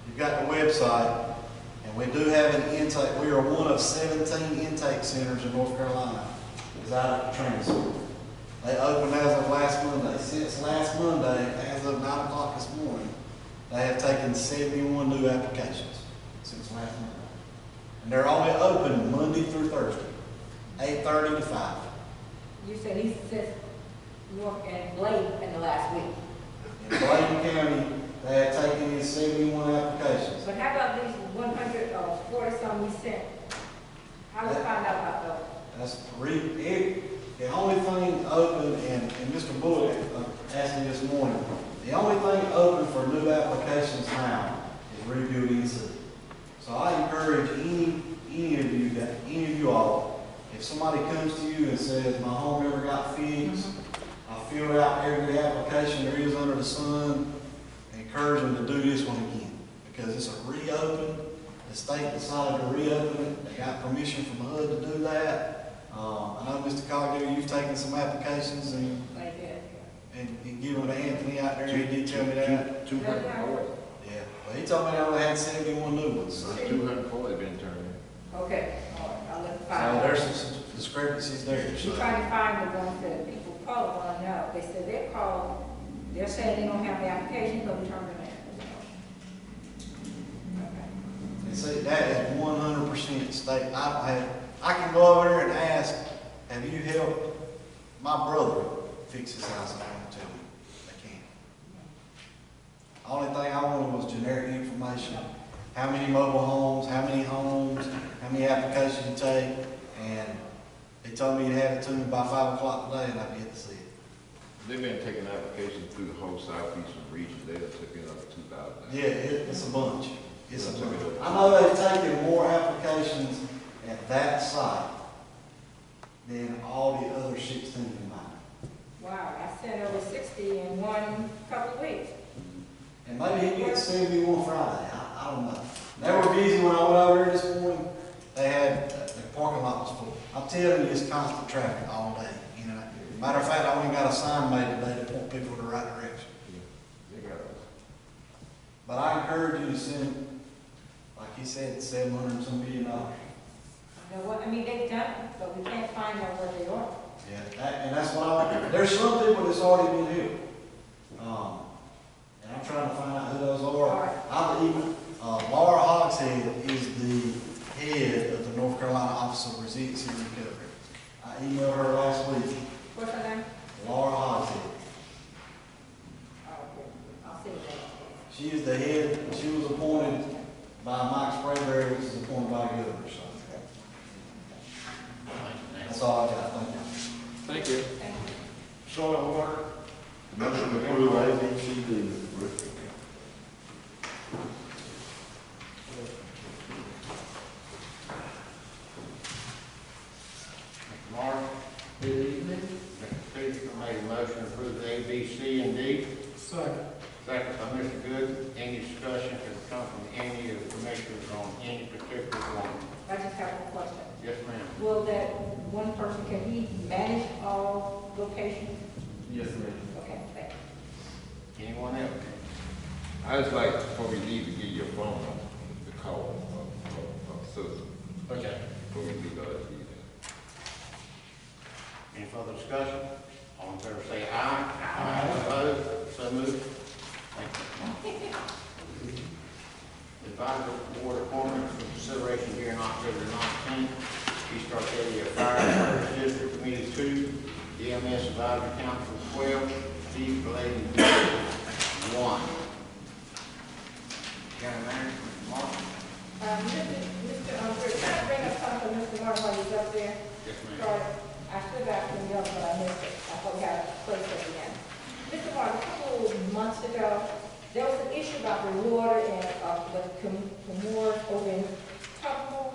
[SPEAKER 10] you've got the website, and we do have an intake. We are one of 17 intake centers in North Carolina. Is out at the training center. They opened as of last Monday. Since last Monday, as of 9 o'clock this morning, they have taken 71 new applications since last Monday. And they're only open Monday through Thursday, 8:30 to 5.
[SPEAKER 4] You said he says North and Bladen in the last week.
[SPEAKER 10] In Bladen County, they have taken in 71 applications.
[SPEAKER 4] But how about these 140 some you sent? How did you find out about those?
[SPEAKER 10] That's the only thing open, and Mr. Bullock asked me this morning, the only thing open for new applications now is Rebuild NC. So I encourage any of you all, if somebody comes to you and says, my home never got fixed, I filled out every application there is under the sun, encourage them to do this one again. Because it's a reopen. The state decided to reopen it. They got permission from HUD to do that. I know, Mr. Cogdill, you've taken some applications and given to Anthony out there. He did tell me that.
[SPEAKER 8] 240.
[SPEAKER 10] Yeah. Well, he told me they only had 71 new ones.
[SPEAKER 8] So 240
[SPEAKER 4] Okay, all right, I'll look
[SPEAKER 10] So
[SPEAKER 4] find.
[SPEAKER 10] there's some discrepancies there,
[SPEAKER 4] She
[SPEAKER 10] so.
[SPEAKER 4] tried to find the ones that people probably want to know. They said they're called, they're saying they don't have the application, but we turned them in. Okay.
[SPEAKER 10] And see, that is 100% state. I can go over there and ask, have you helped my brother fix his house? I want to tell you, they can't. Only thing I wanted was generic information. How many mobile homes, how many applications you take, and he told me he'd have it to me by 5 o'clock today, and I've yet to see it.
[SPEAKER 8] They've been taking applications through the whole southeastern region. They done took in up to 2,000.
[SPEAKER 10] Yeah, it's a bunch. It's a bunch. I know they've taken more applications at that site than all the other 16 combined.
[SPEAKER 4] Wow, I sent over 60 in one couple of weeks.
[SPEAKER 10] And maybe he gets 71 Friday, I don't know. They were busy when I went over there this morning. They had, the parking lot was full. I'm telling you, it's constant traffic all day, you know. Matter of fact, I went and got a sign made today to point people in the right direction.
[SPEAKER 8] They got us.
[SPEAKER 10] But I encourage you to send, like he said, $700 and some million.
[SPEAKER 4] You know what, I mean, they've done it, but we can't find out where they are.
[SPEAKER 10] Yeah, and that's what there's some people that's already been here. And I'm trying to find out who those are. I've even, Laura Hogshead is the head of the North Carolina Office of Resiliency and Recovery. I emailed her last week.
[SPEAKER 4] What's her name?
[SPEAKER 10] Laura Hogshead.
[SPEAKER 4] Oh, okay. I'll see that.
[SPEAKER 10] She is the head, she was appointed by Mike Sprayberry, which is appointed by the governor, so. That's all I got, thank you.
[SPEAKER 9] Thank you.
[SPEAKER 4] Thank you.
[SPEAKER 1] Soil water,
[SPEAKER 3] Motion to approve A, B, C, D.
[SPEAKER 1] Mr. Martin. Good evening. Mr. Speaker, made a motion to approve the A, B, C, and D.
[SPEAKER 10] Second.
[SPEAKER 1] Second by Mr. Good. Any discussion could come from any of the commissioners on any particular one?
[SPEAKER 4] I just have one question.
[SPEAKER 1] Yes, ma'am.
[SPEAKER 4] Will that one person, can he manage all locations?
[SPEAKER 5] Yes, ma'am.
[SPEAKER 4] Okay, thank you.
[SPEAKER 1] Anyone else?
[SPEAKER 8] I just like, before we leave, to give you a phone number to call of Susan.
[SPEAKER 1] Okay.
[SPEAKER 8] Before we leave, let's leave that.
[SPEAKER 1] Any further discussion? All in favor say aye. Aye. Opposed? So moved. Thank you. Advisory Board appointment for consideration here in October 19th. East Arcadia Fire Service District Committee 2, EMS Advisory Council 12, Steve Bladen 1. County Manager, Mark?
[SPEAKER 4] Mr. Can I bring up something, Mr. Martin, while he's up there?
[SPEAKER 1] Yes, ma'am.
[SPEAKER 4] Sorry, I should have asked him the other, but I missed it. I forgot to place it again. Mr. Martin, a couple of months ago, there was an issue about the water in the Camore over in Tuppermore.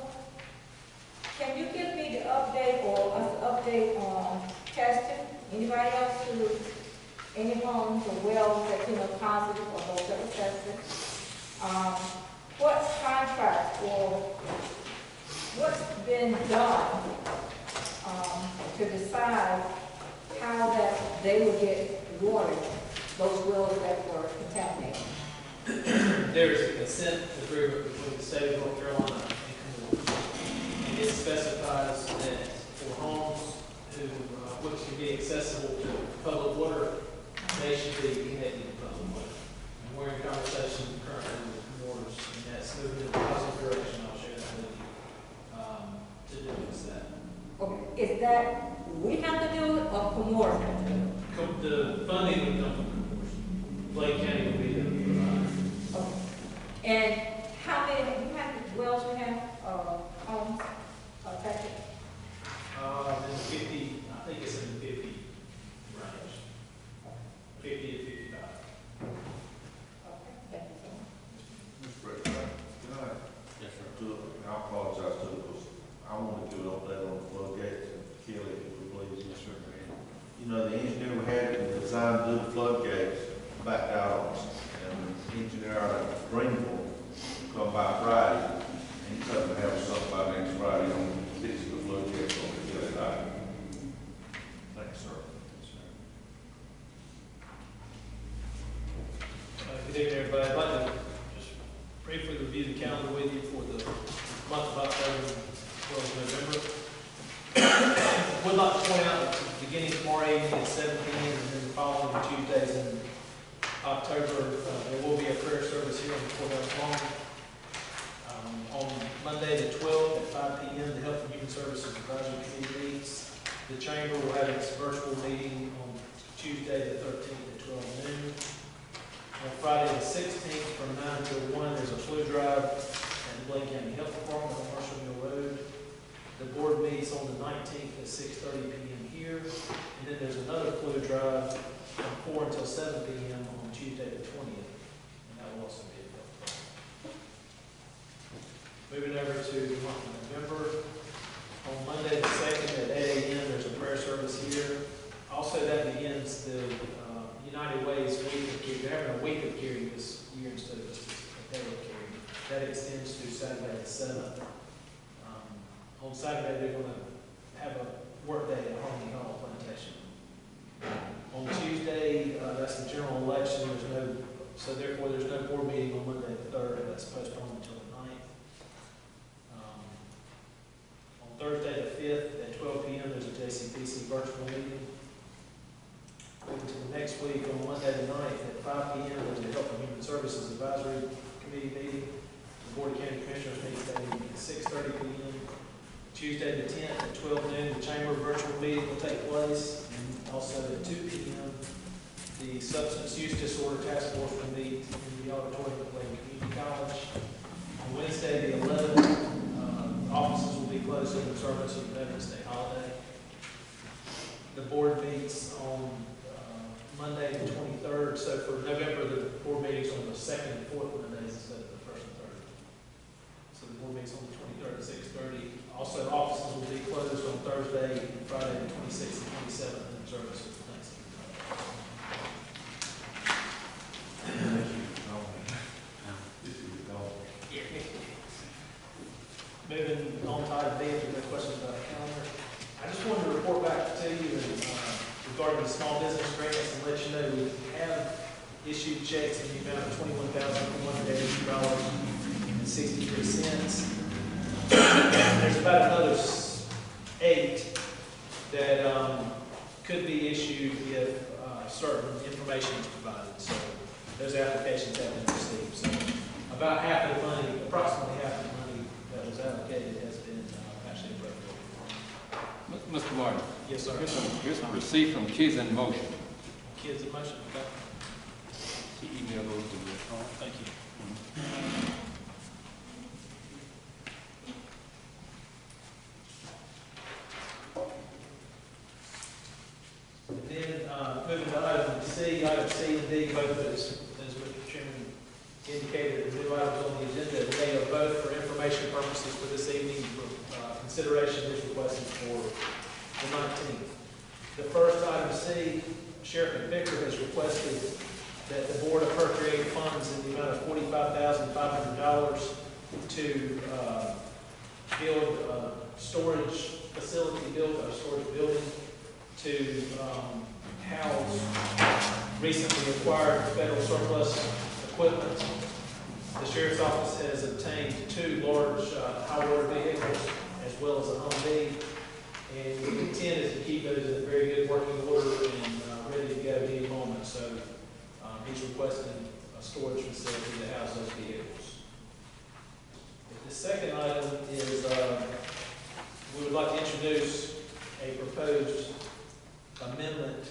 [SPEAKER 4] Can you give me the update or us an update on testing? Anybody else who, any homes or wells that came up positive or those that were tested? What contract or what's been done to decide how that they would get water, those wells that were contaminated?
[SPEAKER 11] There is a consent agreement between the state of North Carolina and Camore. And it specifies that for homes who, which can be accessible to public water, they should be connected to public water. And we're in conversation currently with Camore's, and that's moving in a positive direction. I'll share that with you, to do just that.
[SPEAKER 4] Okay, is that we have to do it or Camore have to do it?
[SPEAKER 11] The funding would come from Camore's. Bladen County would be the provider.
[SPEAKER 4] Okay. And how many wells we have, homes affected?
[SPEAKER 11] In 50, I think it's in the 50 range. 50 to 55.
[SPEAKER 4] Okay, thank you so much.
[SPEAKER 5] Mr. President, can I,
[SPEAKER 1] Yes, sir.
[SPEAKER 5] I apologize to because I want to give an update on the floodgates and Kelly, if we please. Yes, sir. You know, the engineer we had in the design to do the floodgates backed out on us. And the engineer out of Greenville come by Friday, and he's going to have something by next Friday on fixing the floodgates on the Kelly line. Thanks, sir.
[SPEAKER 11] Good evening, everybody. I'd like to just briefly review the calendar with you for the month of October. well as November. Would like to point out that beginning tomorrow evening at 7 p.m. and then the following Tuesdays in October, there will be a prayer service here on the courthouse lawn. On Monday the 12th at 5 p.m., the Health and Human Services Advisory Committee meets. The chamber will have its virtual meeting on Tuesday the 13th at 12 noon. On Friday the 16th from 9 until 1, there's a food drive at the Bladen County Health Department on Marshall Mill Road. The board meets on the 19th at 6:30 p.m. here. And then there's another food drive from 4 until 7 p.m. on Tuesday the 20th. And that will also be at the health department. Moving over to the month of November. On Monday the 2nd at 8 a.m. there's a prayer service here. Also that begins the United Ways week of caring. They're having a week of caring this year instead of just a day of caring. That extends to Saturday the 7th. On Saturday they're going to have a work day at Harmony Hall Plantation. On Tuesday, that's the general election. So therefore there's no board meeting on Monday the 3rd. That's postponed until the 9th. On Thursday the 5th at 12 p.m. there's a JCPC virtual meeting. Moving to the next week, on Monday the 9th at 5 p.m. there's a Health and Human Services Advisory Committee meeting. The Board of County Commissioners meets that evening at 6:30 p.m. Tuesday the 10th at 12 noon, the chamber virtual meeting will take place. And also at 2 p.m. the Substance Use Disorder Task Force will meet in the auditorium of Bladen Community College. On Wednesday the 11th, offices will be closed in observance of the Veterans Day holiday. The board meets on Monday the 23rd. So for November, the board meetings on the 2nd and 4th Mondays instead of the 1st and 3rd. So the board meets on the 23rd at 6:30. Also, offices will be closed on Thursday and Friday the 26th and 27th in observance of Thanksgiving. Moving on to item B, if you have questions about the calendar. I just wanted to report back to you regarding the small business grants and let you know we have issued checks in the amount of $21,182.63. There's about another 8 that could be issued if certain information is provided. So those applications have been received. So about half of the money, approximately half of the money that was allocated has been actually appropriated.
[SPEAKER 9] Mr. Martin?
[SPEAKER 11] Yes, sir.
[SPEAKER 9] Here's a receipt from Kids in Motion.
[SPEAKER 11] Kids in Motion, okay.
[SPEAKER 9] He emailed those to me.
[SPEAKER 11] Thank you. And then moving to item C and D, both as Mr. Chairman indicated, the new items on the agenda, they are both for information purposes for this evening. Consideration is requested for the 19th. The first item C, Sheriff McVicker has requested that the board appropriate funds in the amount of $45,500 to build a storage facility, a storage building to house recently acquired federal surplus equipment. The Sheriff's Office has obtained 2 large high-water vehicles as well as a Humvee, and the intent is to keep those in very good working order and ready to go at any moment. So he's requesting a storage facility to house those vehicles. The second item is we would like to introduce a proposed amendment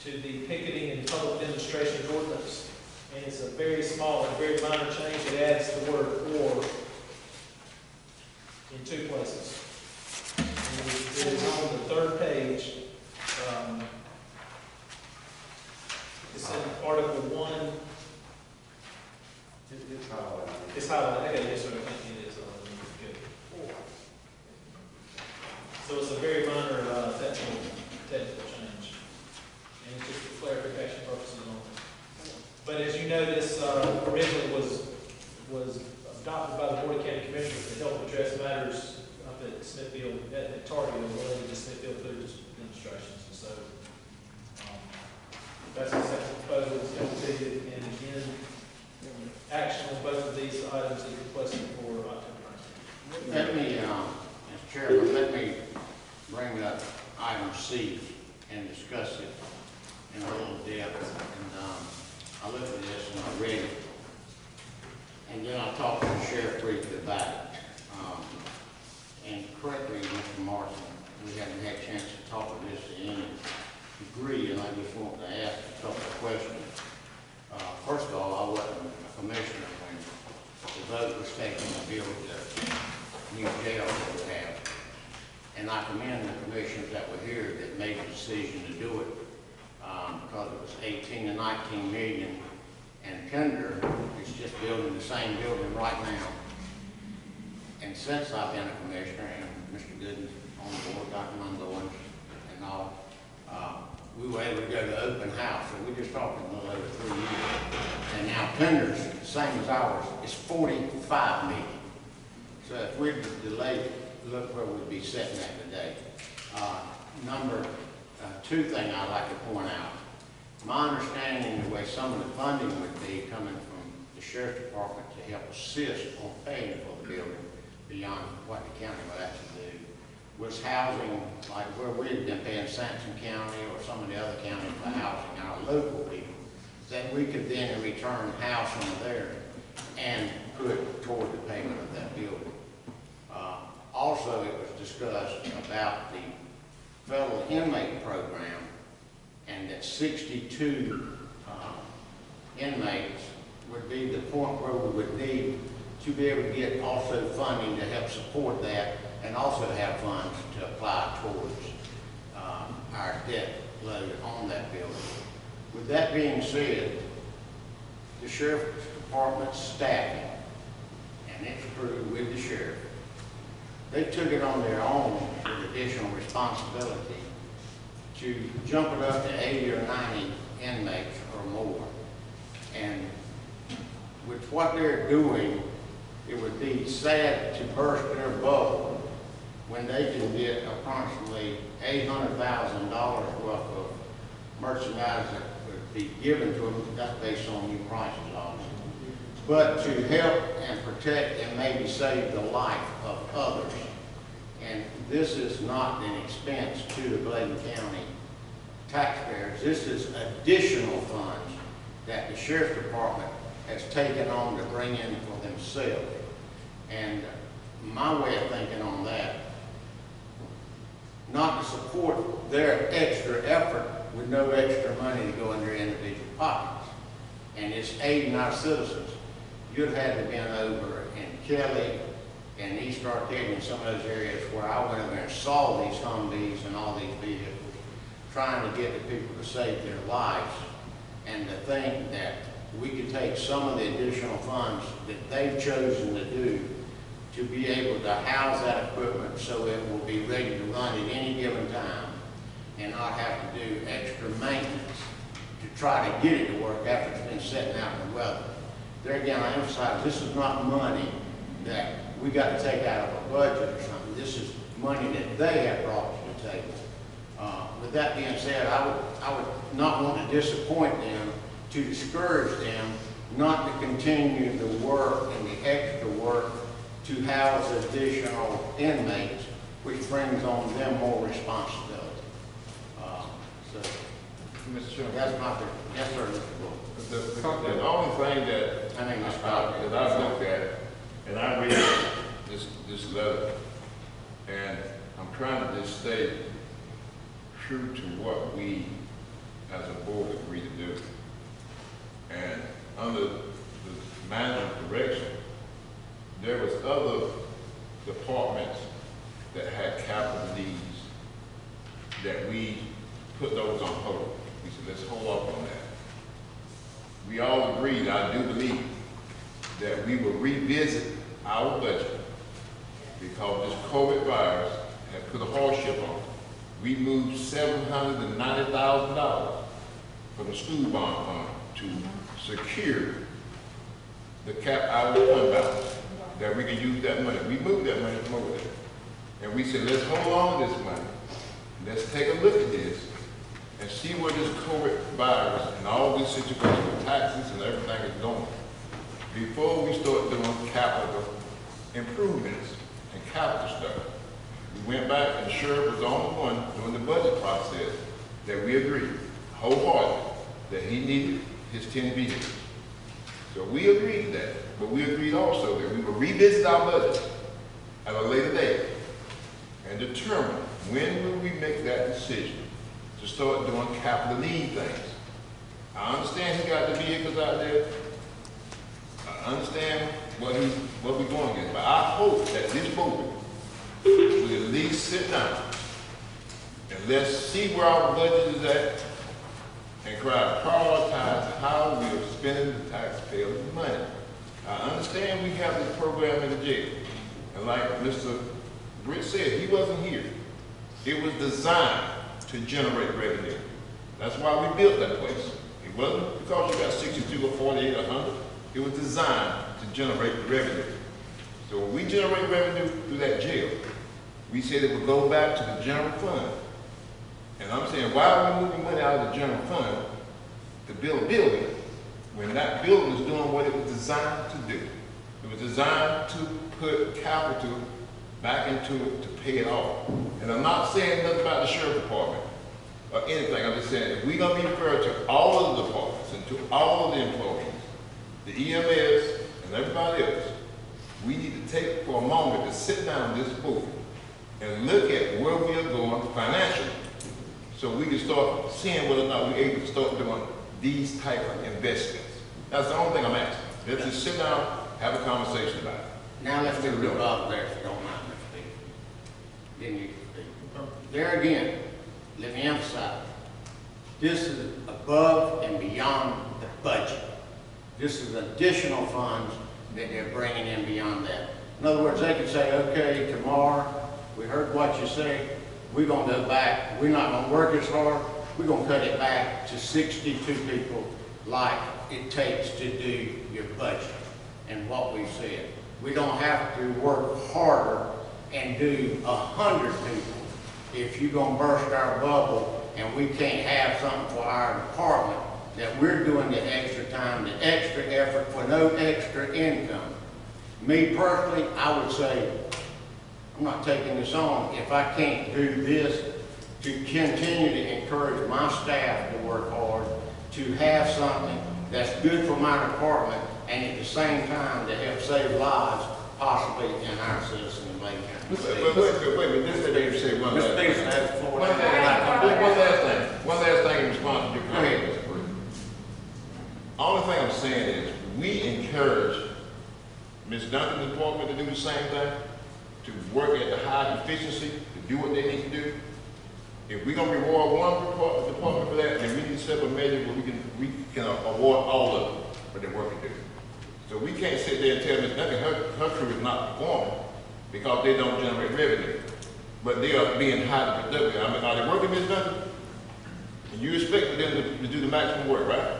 [SPEAKER 11] to the picketing and public demonstration ordinance. And it's a very small and very minor change. It adds the word "or" in 2 places. And it is on the 3rd page. It's in Article 1. It's highlighted. Okay, yes, sir. I think it is. Good. So it's a very minor technical change. And it's just for clarification purposes only. But as you know, this originally was adopted by the Board of County Commissioners to help address matters up at Smithfield, at Target, related to Smithfield food demonstrations. And so that's the second proposal that's coming to you. And again, action on both of these items is requested for October 19th.
[SPEAKER 1] Let me, Mr. Chairman, let me bring up item C and discuss it in a little depth. And I looked at this and I read it. And then I talked to the sheriff briefly about it. And correctly, Mr. Martin, we haven't had a chance to talk about this to any degree, and I just want to ask a couple of questions. First of all, I wasn't a commissioner when the vote was taken to build the new jail that we have. And I commend the commissioners that were here that made the decision to do it, because it was 18 to 19 million, and Pender is just building the same building right now. And since I've been a commissioner, and Mr. Gooden's on board, Dr. Mungo and all, we were able to go to open house, so we just talked a little over 3 years. And now Pender's, same as ours, is 45 million. So if we'd delayed it, look where we'd be sitting at today. Number two thing I'd like to point out. My understanding, the way some of the funding would be coming from the sheriff's department to help assist on paying for the building beyond what the county would actually do, was housing, like where we've been paying Sampson County or some of the other counties for housing our local people, that we could then in return house them there and put toward the payment of that building. Also, it was discussed about the federal inmate program, and that 62 inmates would be the point where we would need to be able to get also funding to help support that, and also have funds to apply towards our debt load on that building. With that being said, the sheriff's department staffing, and it's true with the sheriff, they took it on their own with additional responsibility to jump it up to 80 or 90 inmates or more. And with what they're doing, it would be sad to burst their bubble when they can get approximately $800,000 worth of merchandise that would be given to them, that's based on new prices, obviously. But to help and protect and maybe save the life of others. And this is not an expense to the Bladen County taxpayers. This is additional funds that the sheriff's department has taken on to bring in for themselves. And my way of thinking on that, not to support their extra effort with no extra money to go in their individual pockets. And it's aiding our citizens. You'd have to been over in Kelly and East Arcadia and some of those areas where I went over and saw these Humvees and all these vehicles trying to get the people to save their lives, and to think that we could take some of the additional funds that they've chosen to do to be able to house that equipment so it will be ready to run at any given time and not have to do extra maintenance to try to get it to work after it's been sitting out in the weather. There again, I emphasize, this is not money that we got to take out of a budget or something. This is money that they have brought to the table. With that being said, I would not want to disappoint them, to discourage them not to continue the work and the extra work to house additional inmates, which brings on them more responsibility.
[SPEAKER 8] Mr. Chairman,
[SPEAKER 1] That's my opinion. Yes, sir, Mr. Bull.
[SPEAKER 8] the only thing that
[SPEAKER 1] I mean,
[SPEAKER 8] that I've looked at, and I read this letter, and I'm trying to just stay true to what we as a board agree to do. And under the management direction, there was other departments that had capital needs that we put those on hold. We said, let's hold off on that. We all agreed, I do believe, that we will revisit our budget because this COVID virus had put a hardship on it. We moved $790,000 from the school bond fund to secure the cap out of the fund balance, that we could use that money. We moved that money from over there. And we said, let's hold on to this money. Let's take a look at this and see where this COVID virus and all these situations with taxes and everything is going before we start doing capital improvements and capital stuff. We went back and the sheriff was the only one during the budget process that we agreed wholeheartedly that he needed his 10 vehicles. So we agreed to that, but we agreed also that we would revisit our budget at a later date and determine when will we make that decision to start doing capital need things. I understand he got the vehicles out there. I understand what we're going against, but I hope that this board will at least sit down and let's see where our budget is at and try to prioritize how we are spending the taxpayers' money. I understand we have this program in the jail, and like Mr. Britt said, he wasn't here. It was designed to generate revenue. That's why we built that place. It wasn't because you got 62 or 48 or 100. It was designed to generate revenue. So when we generate revenue through that jail, we said it would go back to the general fund. And I'm saying, why are we moving money out of the general fund to build a building when that building is doing what it was designed to do? It was designed to put capital back into it to pay it off. And I'm not saying nothing about the sheriff department or anything. I'm just saying if we're going to be fair to all of the departments and to all of the employees, the EMS and everybody else, we need to take for a moment to sit down this booth and look at where we are going financially so we can start seeing whether or not we're able to start doing these type of investments. That's the only thing I'm asking. Let's just sit down, have a conversation about it.
[SPEAKER 1] Now let's do the above there, if you don't mind, Mr. Speaker. Then you can speak. There again, let me emphasize, this is above and beyond the budget. This is additional funds that they're bringing in beyond that. In other words, they could say, okay, tomorrow, we heard what you say, we're gonna go back, we're not gonna work as hard, we're gonna cut it back to 62 people like it takes to do your budget and what we said. We don't have to work harder and do 100 people if you're gonna burst our bubble and we can't have something for our department that we're doing the extra time, the extra effort for no extra income. Me personally, I would say, I'm not taking this on if I can't do this to continue to encourage my staff to work hard, to have something that's good for my department and at the same time to help save lives, possibly in our citizens in Bladen County.
[SPEAKER 8] Wait a minute, this is Dave say one last
[SPEAKER 1] Mr.
[SPEAKER 8] thing.
[SPEAKER 1] Speaker, that's the floor.
[SPEAKER 8] One last thing in response to your comment, Mr. Bree. Only thing I'm saying is, we encourage Ms. Duncan's department to do the same thing, to work at the high efficiency, to do what they need to do. If we're gonna reward one department for that, then we need to set up a measure where we can award all of them for their work to do. So we can't sit there and tell Ms. Duncan her crew is not performing because they don't generate revenue, but they are being highly productive. I mean, are they working, Ms. Duncan? And you expect them to do the maximum work, right?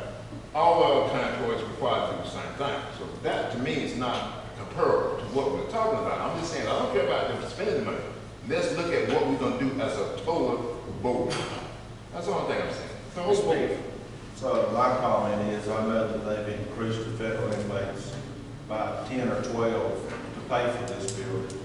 [SPEAKER 8] All our county employees are required to do the same thing. So that, to me, is not comparable to what we're talking about. I'm just saying, I don't care about them spending the money. Let's look at what we're going to do as a total board. That's the only thing I'm saying. Total board.
[SPEAKER 5] So my comment is, I know that they've increased the federal inmates by 10 or 12 to pay for this building,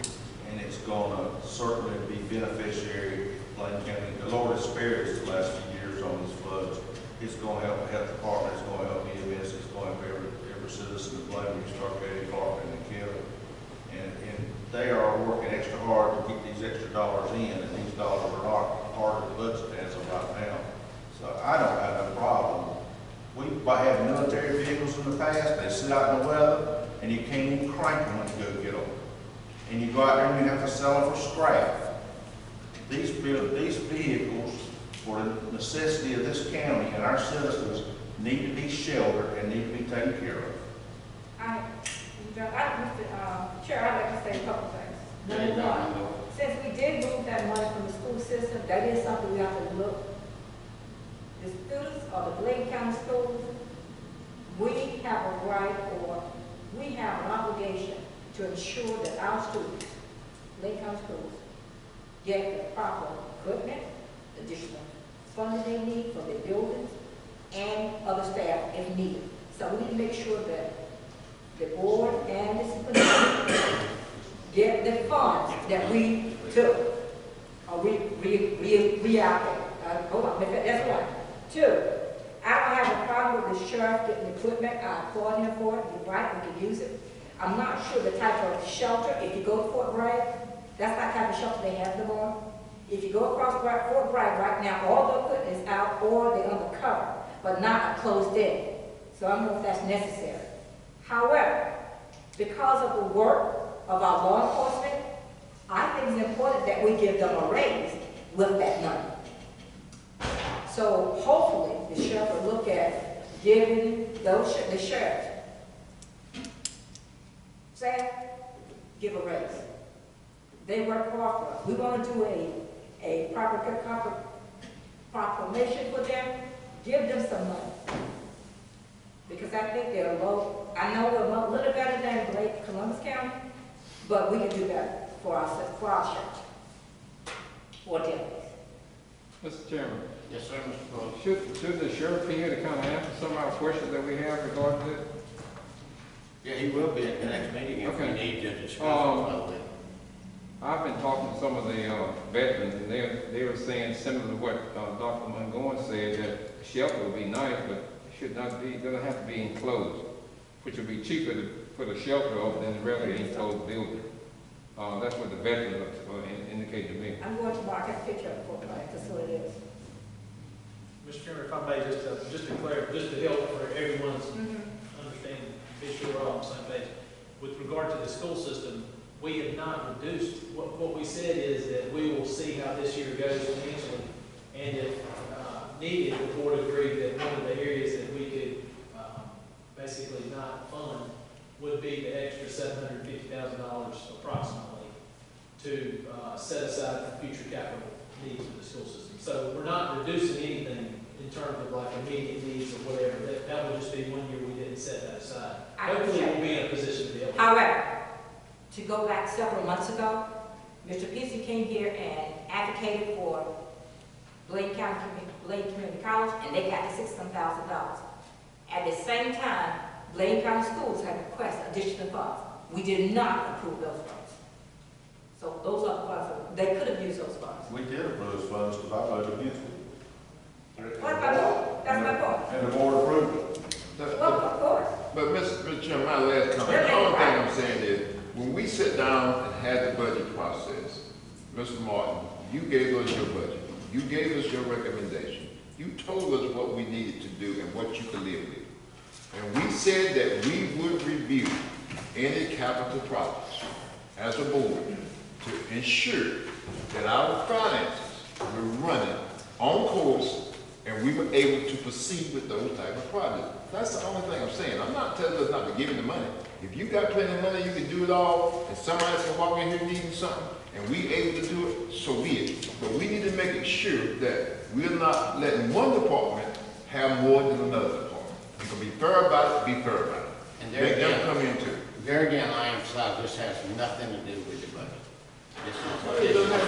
[SPEAKER 5] and it's gonna certainly be beneficiary of Bladen County. The Lord has spared us the last few years on this budget. It's gonna help the health department, it's gonna help EMS, it's gonna help every citizen of Bladen, start getting department and county. And they are working extra hard to get these extra dollars in, and these dollars are not part of the budget as of right now. So I don't have no problem. We have military vehicles in the past, they sit out in the weather, and you can't even crank them when you go get them. And you go out there and you have to sell them for scrap. These vehicles, for the necessity of this county and our citizens, need to be sheltered and need to be taken care of.
[SPEAKER 4] Chair, I'd like to say a couple things. Number one, since we did move that money from the school system, that is something we have to look. The students of the Bladen County schools, we have a right, or we have an obligation to ensure that our students, Bladen County schools, get the proper equipment, additional funding they need for their buildings, and other staff if needed. So we need to make sure that the board and the superintendent get the funds that we took, or reallocate. Hold on, that's one. Two, I don't have a problem with the sheriff getting equipment. I applaud him for it. You're right, we can use it. I'm not sure the type of shelter, if you go to Fort Bragg, that's not the type of shelter they have them on. If you go across Fort Bragg right now, all the equipment is out or they're undercover, but not a closed in. So I don't know if that's necessary. However, because of the work of our law enforcement, I think it's important that we give them a raise with that money. So hopefully, the sheriff will look at giving those, the sheriff, say, give a raise. They work hard for us. We want to do a proper proclamation for them, give them some money. Because I think they're low. I know we're a little better than Columbus County, but we can do better for our sheriff. For them.
[SPEAKER 9] Mr. Chairman,
[SPEAKER 1] Yes, sir, Mr. President.
[SPEAKER 9] should the sheriff be here to kind of answer some of our questions that we have regarding this?
[SPEAKER 1] Yeah, he will be at the next meeting if we
[SPEAKER 9] Okay.
[SPEAKER 1] need to discuss it, by the way.
[SPEAKER 9] I've been talking to some of the veterans, and they were saying similar to what Dr. Mungoin said, that shelter would be nice, but it should not be, doesn't have to be enclosed, which would be cheaper to put a shelter over than a regular enclosed building. That's what the veterans indicated to me.
[SPEAKER 4] I'm going to mark a picture of Fort Bragg, that's what it is.
[SPEAKER 11] Mr. Chairman, if I may, just to clarify, just to help for everyone's understanding, be sure we're all on the same page. With regard to the school system, we have not reduced, what we said is that we will see how this year goes financially, and if needed, the board agreed that one of the areas that we could basically not fund would be the extra $750,000 approximately to set aside for future capital needs of the school system. So we're not reducing anything in terms of like immediate needs or whatever. That would just be 1 year we didn't set that aside. Hopefully we'll be in a position to be able to.
[SPEAKER 4] However, to go back several months ago, Mr. Pearson came here and advocated for Bladen Community College, and they got the $600,000. At the same time, Bladen County Schools had requested additional funds. We did not approve those funds. So those are the funds, they could have used those funds.
[SPEAKER 5] We did approve those funds, because I voted against it.
[SPEAKER 4] What about, that's my point.
[SPEAKER 5] And the board approved it.
[SPEAKER 4] Well, of course.
[SPEAKER 8] But Mr. Chairman, my last comment, the only thing I'm saying is, when we sit down and had the budget process, Mr. Martin, you gave us your budget. You gave us your recommendation. You told us what we needed to do and what you could live with. And we said that we would review any capital projects as a board to ensure that our finances were running on course and we were able to proceed with those type of projects. That's the only thing I'm saying. I'm not telling us not to give you the money. If you got plenty of money, you can do it all, and somebody else can walk in here needing something, and we able to do it, so be it. But we need to make it sure that we're not letting one department have more than another department. You can be fair about it, be fair about it.
[SPEAKER 1] And
[SPEAKER 8] Let them come in too.
[SPEAKER 1] there again, I emphasize, this has nothing to do with the budget. This is,
[SPEAKER 8] It doesn't have